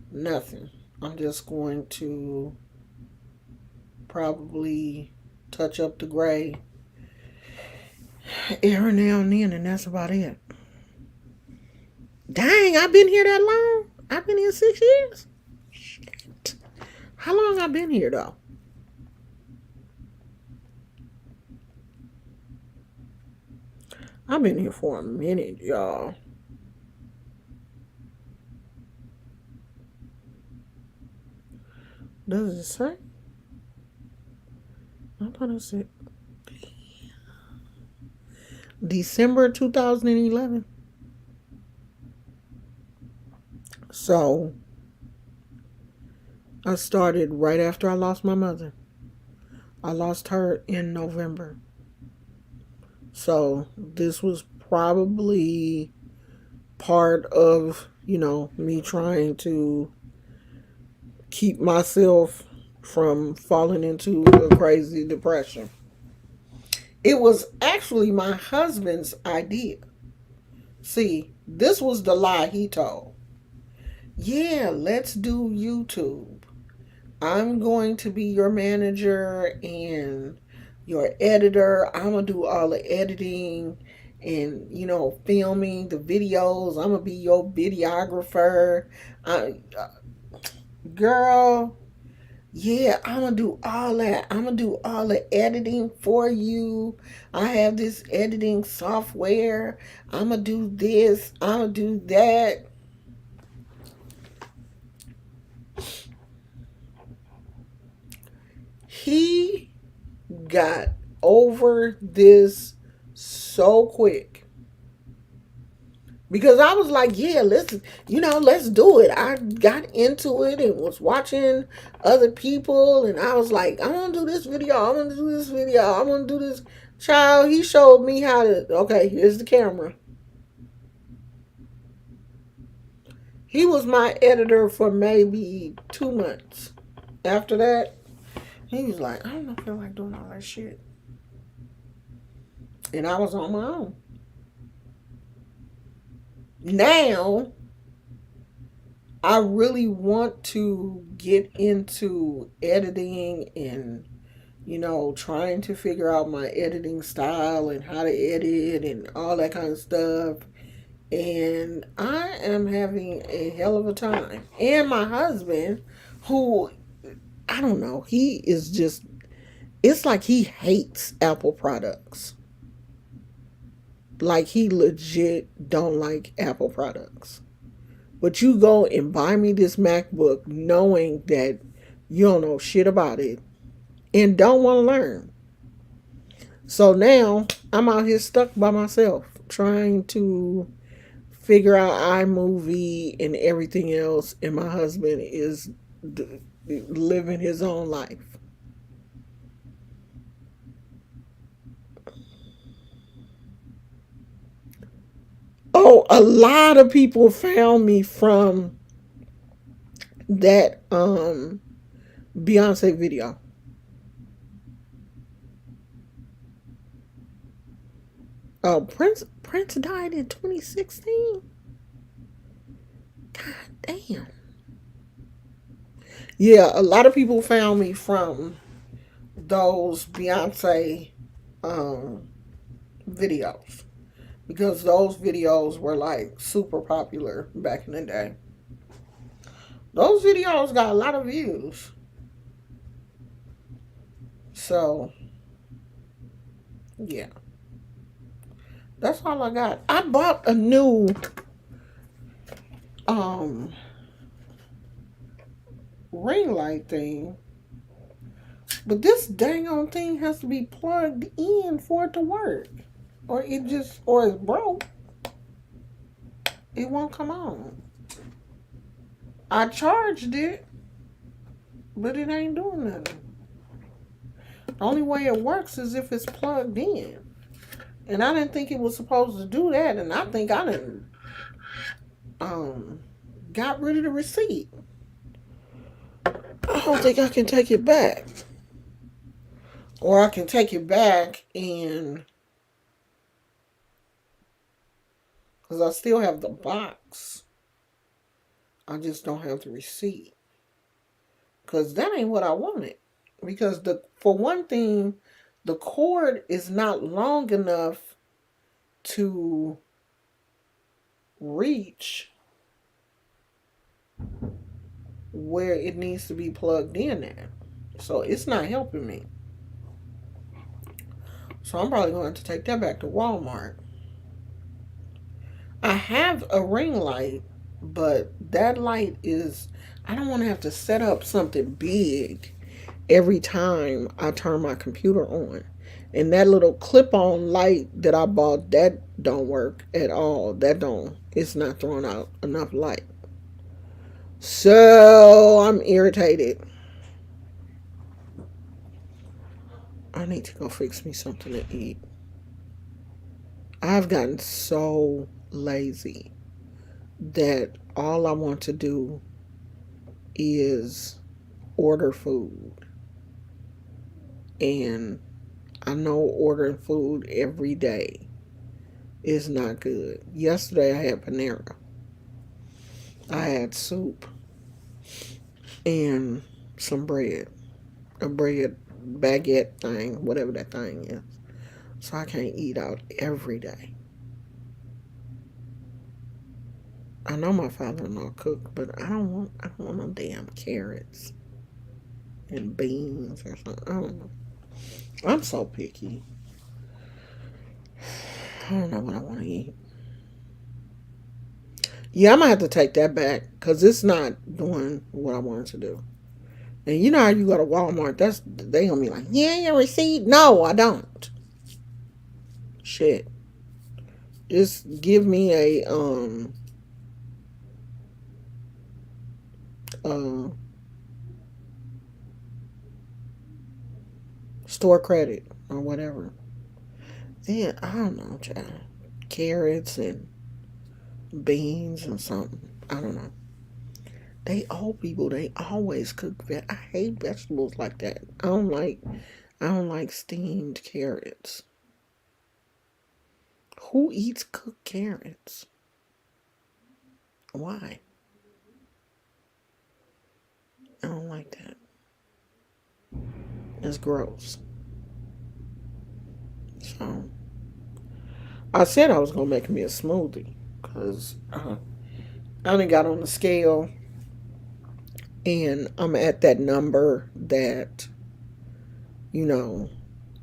S1: nothing. I'm just going to probably touch up the gray every now and then, and that's about it. Dang, I've been here that long? I've been here 6 years? Shit. How long I been here, though? I've been here for a minute, y'all. Does it say? I thought it said December 2011. So I started right after I lost my mother. I lost her in November. So this was probably part of, me trying to keep myself from falling into a crazy depression. It was actually my husband's idea. See, this was the lie he told. Yeah, let's do YouTube. I'm going to be your manager and your editor. I'm going to do all the editing and, filming the videos. I'm going to be your videographer. Girl, yeah, I'm going to do all that. I'm going to do all the editing for you. I have this editing software. I'm going to do this. I'm going to do that. He got over this so quick. Because I was like, yeah, let's do it. I got into it and was watching other people. And I was like, I want to do this video. I want to do this video. I want to do this. Child, he showed me how to, okay, here's the camera. He was my editor for maybe 2 months. After that, he was like, I don't feel like doing all that shit. And I was on my own. Now, I really want to get into editing and, trying to figure out my editing style and how to edit and all that kind of stuff. And I am having a hell of a time. And my husband, who, I don't know, he is just, it's like he hates Apple products. Like he legit don't like Apple products. But you go and buy me this MacBook knowing that you don't know shit about it and don't want to learn. So now I'm out here stuck by myself trying to figure out iMovie and everything else, and my husband is living his own life. Oh, a lot of people found me from that Beyonce video. Oh, Prince died in 2016. God damn. Yeah, a lot of people found me from those Beyonce um videos because those videos were like super popular back in the day. Those videos got a lot of views. So, yeah. That's all I got. I bought a new um ring light thing, but this dang on thing has to be plugged in for it to work. Or it's broke. It won't come on. I charged it, but it ain't doing nothing. The only way it works is if it's plugged in. And I didn't think it was supposed to do that, and I think I didn't um got rid of the receipt. I don't think I can take it back. Or I can take it back and because I still have the box. I just don't have the receipt. Because that ain't what I wanted. Because for one thing, the cord is not long enough to reach where it needs to be plugged in at. So it's not helping me. So I'm probably going to take that back to Walmart. I have a ring light, but that light is, I don't want to have to set up something big every time I turn my computer on. And that little clip-on light that I bought, that don't work at all. It's not throwing out enough light. So I'm irritated. I need to go fix me something to eat. I've gotten so lazy that all I want to do is order food. And I know ordering food every day is not good. Yesterday I had Panera. I had soup and some bread. A bread baguette thing, whatever that thing is. So I can't eat out every day. I know my father-in-law cooked, but I don't want no damn carrots and beans or something. I don't know. I'm so picky. I don't know what I want to eat. Yeah, I'm gonna have to take that back because it's not doing what I wanted to do. And you know how you go to Walmart? They gonna be like, yeah, your receipt. No, I don't. Shit. Just give me a uh store credit or whatever. Then I don't know, child. Carrots and beans and something. I don't know. They old people. They always cook. I hate vegetables like that. I don't like steamed carrots. Who eats cooked carrots? Why? I don't like that. It's gross. So I said I was gonna make me a smoothie because I only got on the scale and I'm at that number that you know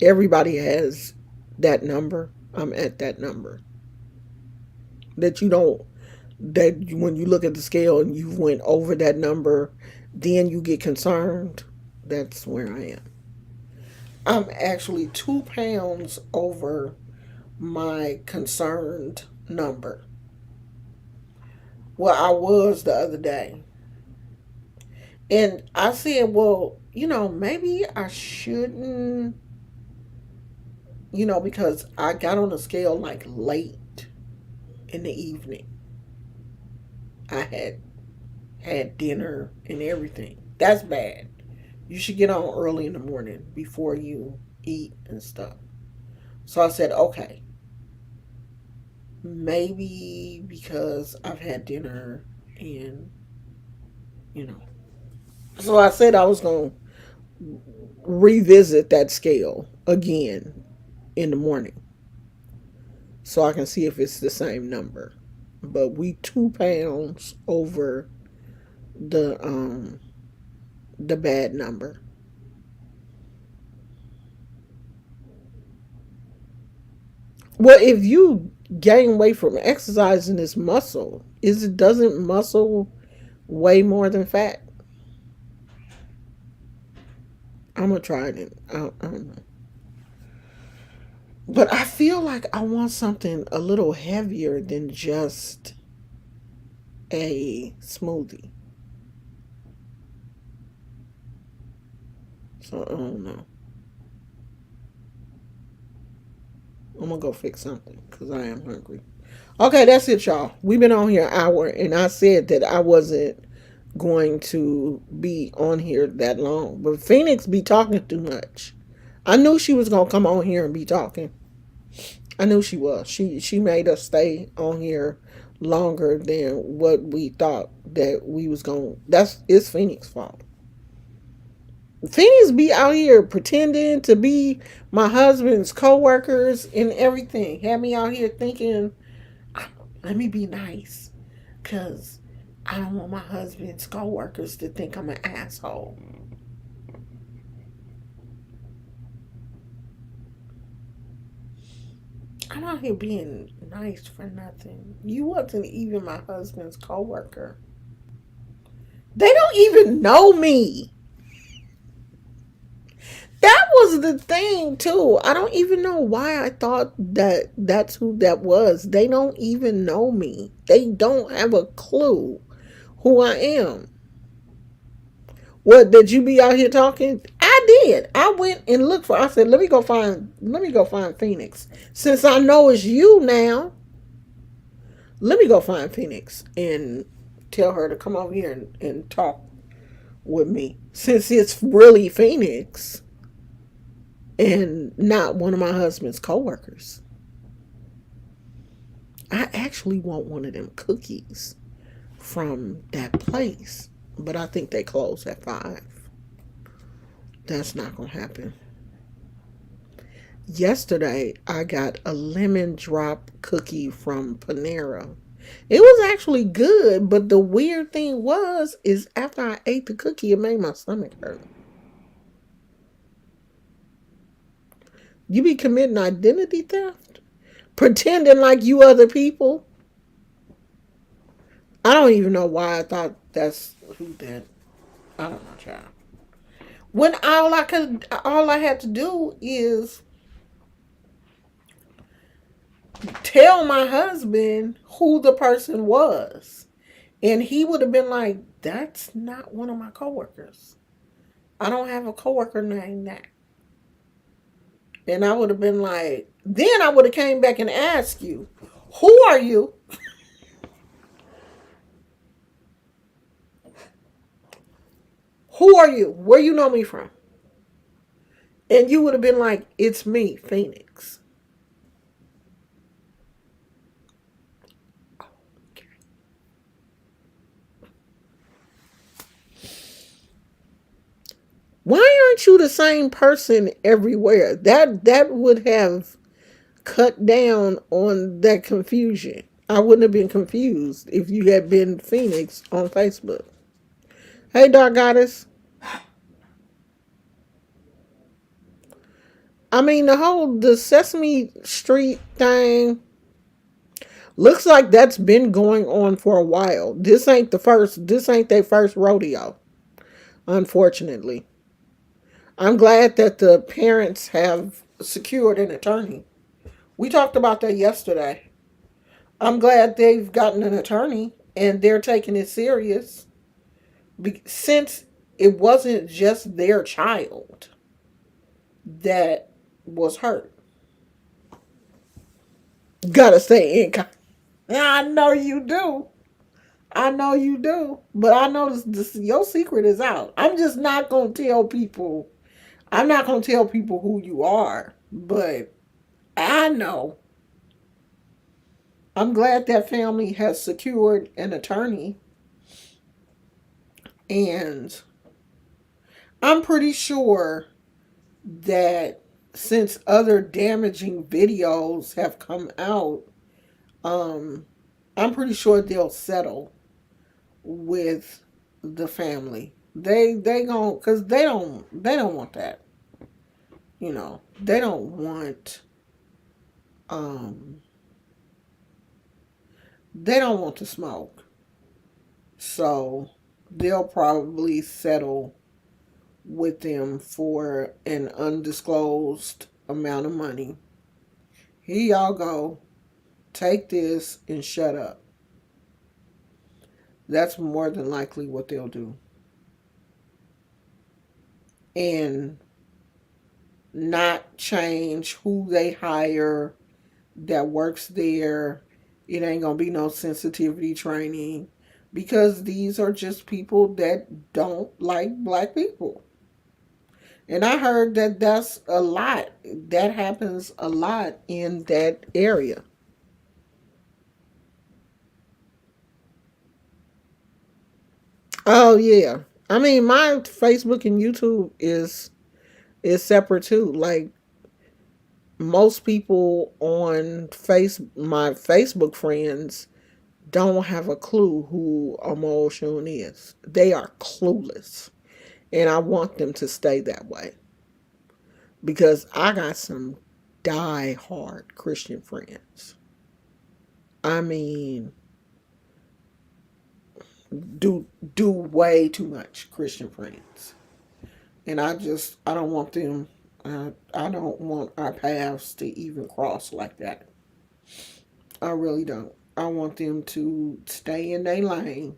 S1: everybody has that number. I'm at that number that you don't that when you look at the scale and you went over that number, then you get concerned. That's where I am. I'm actually 2 pounds over my concerned number. Well, I was the other day. And I said, well, maybe I shouldn't, because I got on the scale like late in the evening. I had dinner and everything. That's bad. You should get on early in the morning before you eat and stuff. So I said, okay, maybe because I've had dinner and, you know. So I said I was going to revisit that scale again in the morning so I can see if it's the same number. But we 2 pounds over the the bad number. Well, if you gain weight from exercising, this muscle is it doesn't muscle weigh more than fat? I'm gonna try it. I don't know, but I feel like I want something a little heavier than just a smoothie. So I don't know. I'm gonna go fix something because I am hungry. Okay, that's it, y'all. We've been on here an hour, and I said that I wasn't going to be on here that long. But Phoenix be talking too much. I knew she was gonna come on here and be talking. I knew she was. She made us stay on here longer than what we thought that we was going. That's it's Phoenix's fault. Phoenix be out here pretending to be my husband's co-workers and everything. Had me out here thinking, let me be nice, cause I don't want my husband's co-workers to think I'm an asshole. I'm out here being nice for nothing. You wasn't even my husband's co-worker. They don't even know me. That was the thing too. I don't even know why I thought that that's who that was. They don't even know me. They don't have a clue who I am. What, did you be out here talking? I did. I went and looked for. I said, let me go find Phoenix. Since I know it's you now, let me go find Phoenix and tell her to come over here and talk with me. Since it's really Phoenix and not one of my husband's coworkers. I actually want one of them cookies from that place, but I think they close at 5. That's not gonna happen. Yesterday, I got a lemon drop cookie from Panera. It was actually good, but the weird thing is after I ate the cookie, it made my stomach hurt. You be committing identity theft? Pretending like you other people? I don't even know why I thought that's who that. I don't know, child. When all I had to do is tell my husband who the person was. And he would have been like, that's not one of my coworkers. I don't have a coworker named that. And I would have been like, then I would have came back and asked you, who are you? Who are you? Where you know me from? And you would have been like, it's me, Phoenix. Why aren't you the same person everywhere? That would have cut down on that confusion. I wouldn't have been confused if you had been Phoenix on Facebook. Hey, Dark Goddess. I mean, the Sesame Street thing. Looks like that's been going on for a while. This ain't their first rodeo, unfortunately. I'm glad that the parents have secured an attorney. We talked about that yesterday. I'm glad they've gotten an attorney and they're taking it serious since it wasn't just their child that was hurt. Gotta stay in. I know you do. I know you do. But I know your secret is out. I'm just not gonna tell people. I'm not gonna tell people who you are. But I know. I'm glad that family has secured an attorney, and I'm pretty sure that since other damaging videos have come out, um, I'm pretty sure they'll settle with the family. They gon' cause they don't want that. They don't want um they don't want to smoke. So they'll probably settle with them for an undisclosed amount of money. Here y'all go. Take this and shut up. That's more than likely what they'll do. And not change who they hire that works there. It ain't gonna be no sensitivity training because these are just people that don't like black people. And I heard that that's a lot. That happens a lot in that area. Oh yeah. I mean, my Facebook and YouTube is separate too. Like most people on my Facebook friends don't have a clue who Amo Shun is. They are clueless. And I want them to stay that way. Because I got some die hard Christian friends. I mean, do do way too much Christian friends. And I don't want them I don't want our paths to even cross like that. I really don't. I want them to stay in their lane.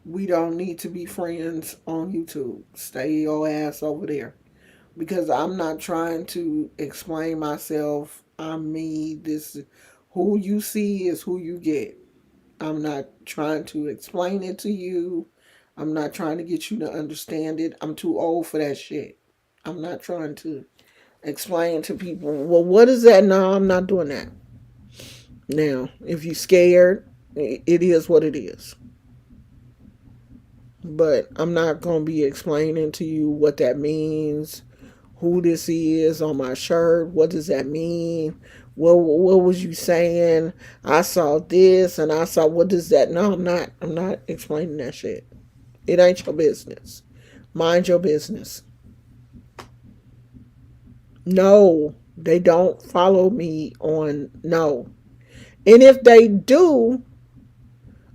S1: We don't need to be friends on YouTube. Stay your ass over there. Because I'm not trying to explain myself. I'm me. This who you see is who you get. I'm not trying to explain it to you. I'm not trying to get you to understand it. I'm too old for that shit. I'm not trying to explain to people, well, what is that? No, I'm not doing that. Now, if you're scared, it is what it is. But I'm not going to be explaining to you what that means, who this is on my shirt. What does that mean? What was you saying? I saw this and I saw what does that? No, I'm not. I'm not explaining that shit. It ain't your business. Mind your business. No, they don't follow me on no. And if they do,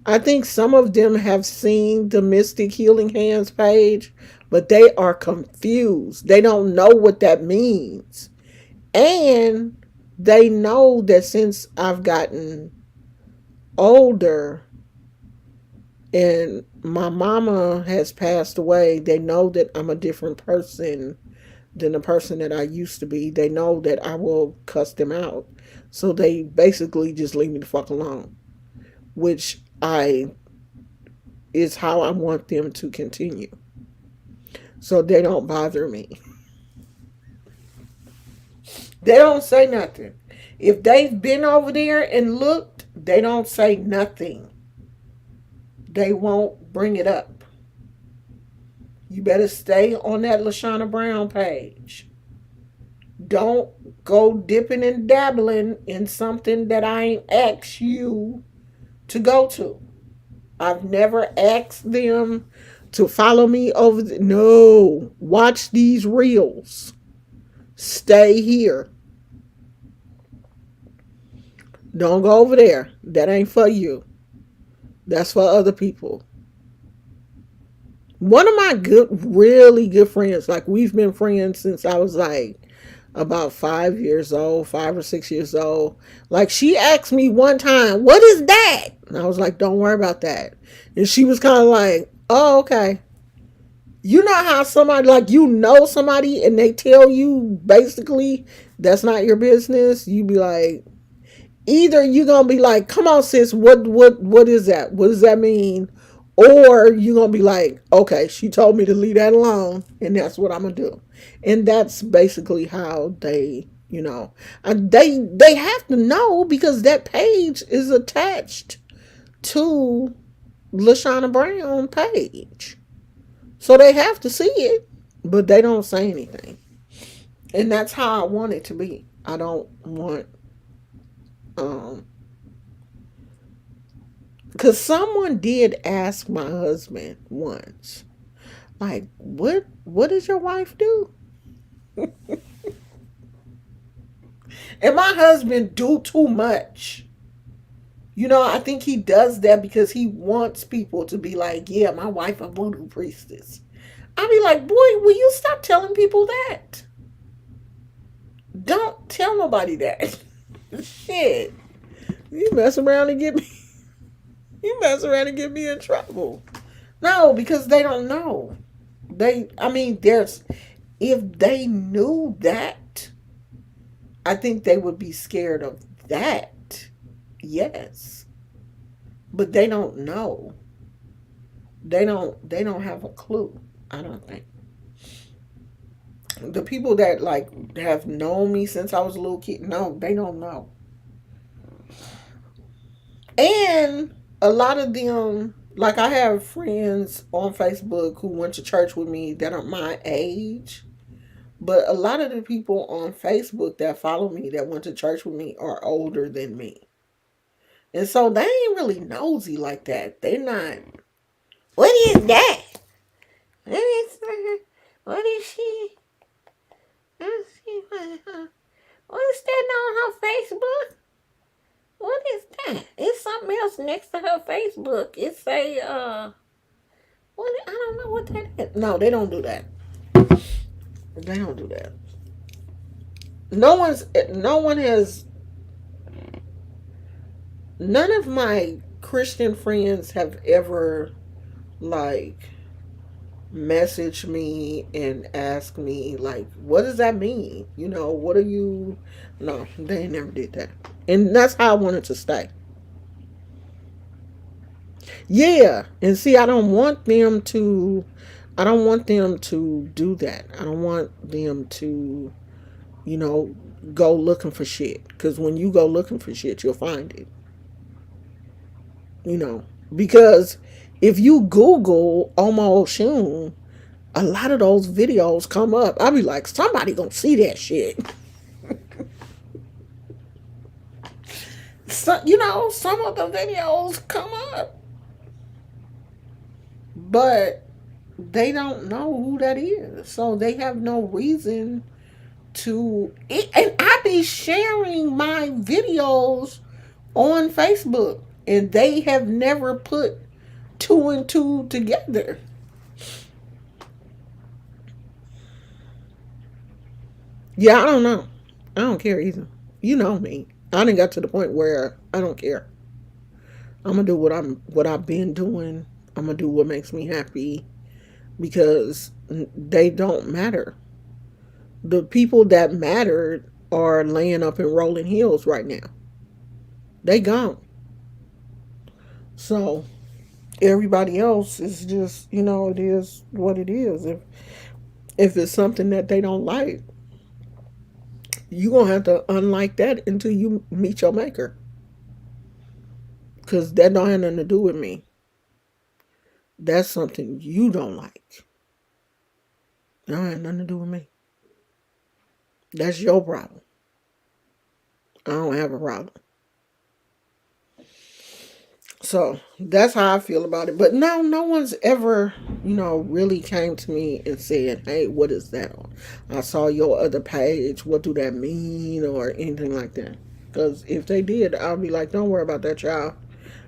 S1: I think some of them have seen the Mystic Healing Hands page, but they are confused. They don't know what that means. And they know that since I've gotten older and my mama has passed away, they know that I'm a different person than the person that I used to be. They know that I will cuss them out. So they basically just leave me the fuck alone, which I is how I want them to continue. So they don't bother me. They don't say nothing. If they've been over there and looked, they don't say nothing. They won't bring it up. You better stay on that Lashana Brown page. Don't go dipping and dabbling in something that I ain't asked you to go to. I've never asked them to follow me over. No, watch these reels. Stay here. Don't go over there. That ain't for you. That's for other people. One of my really good friends, like we've been friends since I was like about 5 years old, 5 or 6 years old. Like she asked me one time, "What is that?" And I was like, "Don't worry about that." And she was kind of like, "Oh, okay." You know how somebody, like, you know somebody and they tell you basically that's not your business. You be like, either you gonna be like, "Come on, sis, what is that? What does that mean?" Or you gonna be like, "Okay, she told me to leave that alone, and that's what I'm gonna do." And that's basically how they, they have to know because that page is attached to Lashana Brown page, so they have to see it, but they don't say anything. And that's how I want it to be. I don't want um because someone did ask my husband once, like, what does your wife do? And my husband do too much. I think he does that because he wants people to be like, yeah, my wife a voodoo priestess. I be like, boy, will you stop telling people that? Don't tell nobody that. Shit. You mess around and get me you mess around and get me in trouble. No, because they don't know. There's if they knew that, I think they would be scared of that. Yes. But they don't know. They don't have a clue. I don't think. The people that like have known me since I was a little kid, no, they don't know. And a lot of them, like I have friends on Facebook who went to church with me that are my age. But a lot of the people on Facebook that follow me that went to church with me are older than me. And so they ain't really nosy like that. They're not. What is that? What is she? What is that on her Facebook? What is that? It's something else next to her Facebook. It's what, I don't know what that is. No, they don't do that. They don't do that. No one has, none of my Christian friends have ever like message me and ask me like, what does that mean? What are you? No, they never did that. And that's how I wanted to stay. Yeah. And see, I don't want them to do that. I don't want them to, you know go looking for shit, because when you go looking for shit you'll find it. you know because if you Google Omo Shun, a lot of those videos come up. I'll be like, somebody gonna see that shit. So, some of the videos come up, but they don't know who that is. So they have no reason to. And I be sharing my videos on Facebook, and they have never put two and two together. Yeah, I don't know. I don't care either. You know me. I done got to the point where I don't care. I'm gonna do what I've been doing. I'm gonna do what makes me happy, because they don't matter. The people that mattered are laying up in rolling hills right now. They gone. So everybody else is just, it is what it is. If it's something that they don't like, you gonna have to unlike that until you meet your maker. Cause that don't have nothing to do with me. That's something you don't like. That don't have nothing to do with me. That's your problem. I don't have a problem. So that's how I feel about it. But no one's ever, really came to me and said, "Hey, what is that on? I saw your other page. What do that mean?" or anything like that. Because if they did, I'll be like, don't worry about that, child.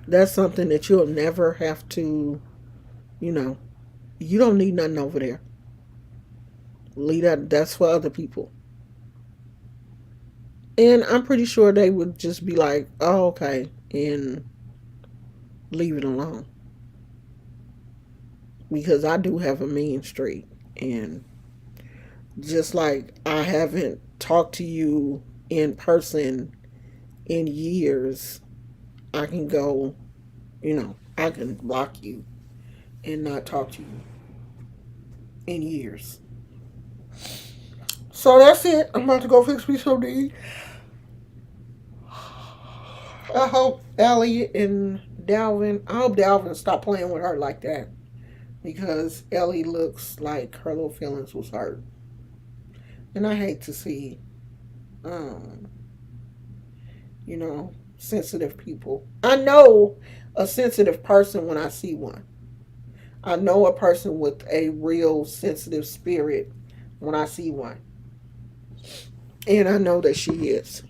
S1: That's something that you'll never have to, you know, you don't need nothing over there. Leave that, that's for other people. And I'm pretty sure they would just be like, oh, okay, and leave it alone. Because I do have a mean streak. And just like I haven't talked to you in person in years, I can go, I can block you and not talk to you in years. So that's it. I'm about to go fix me some to eat. I hope Ellie and Dalvin, I hope Dalvin stop playing with her like that. Because Ellie looks like her little feelings was hurt. And I hate to see, um, sensitive people. I know a sensitive person when I see one. I know a person with a real sensitive spirit when I see one. And I know that she is.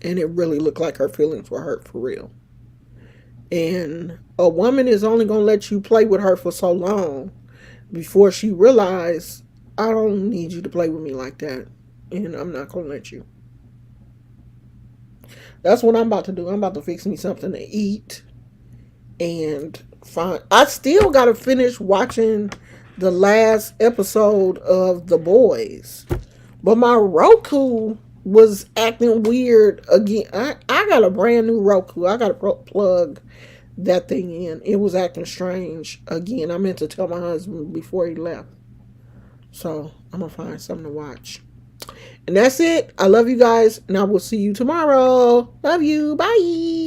S1: And it really looked like her feelings were hurt for real. And a woman is only going to let you play with her for so long before she realizes, I don't need you to play with me like that. And I'm not going to let you. That's what I'm about to do. I'm about to fix me something to eat. And find. I still got to finish watching the last episode of The Boys. But my Roku was acting weird again. I got a brand new Roku. I got to plug that thing in. It was acting strange again. I meant to tell my husband before he left. So I'm going to find something to watch. And that's it. I love you guys. And I will see you tomorrow. Love you. Bye.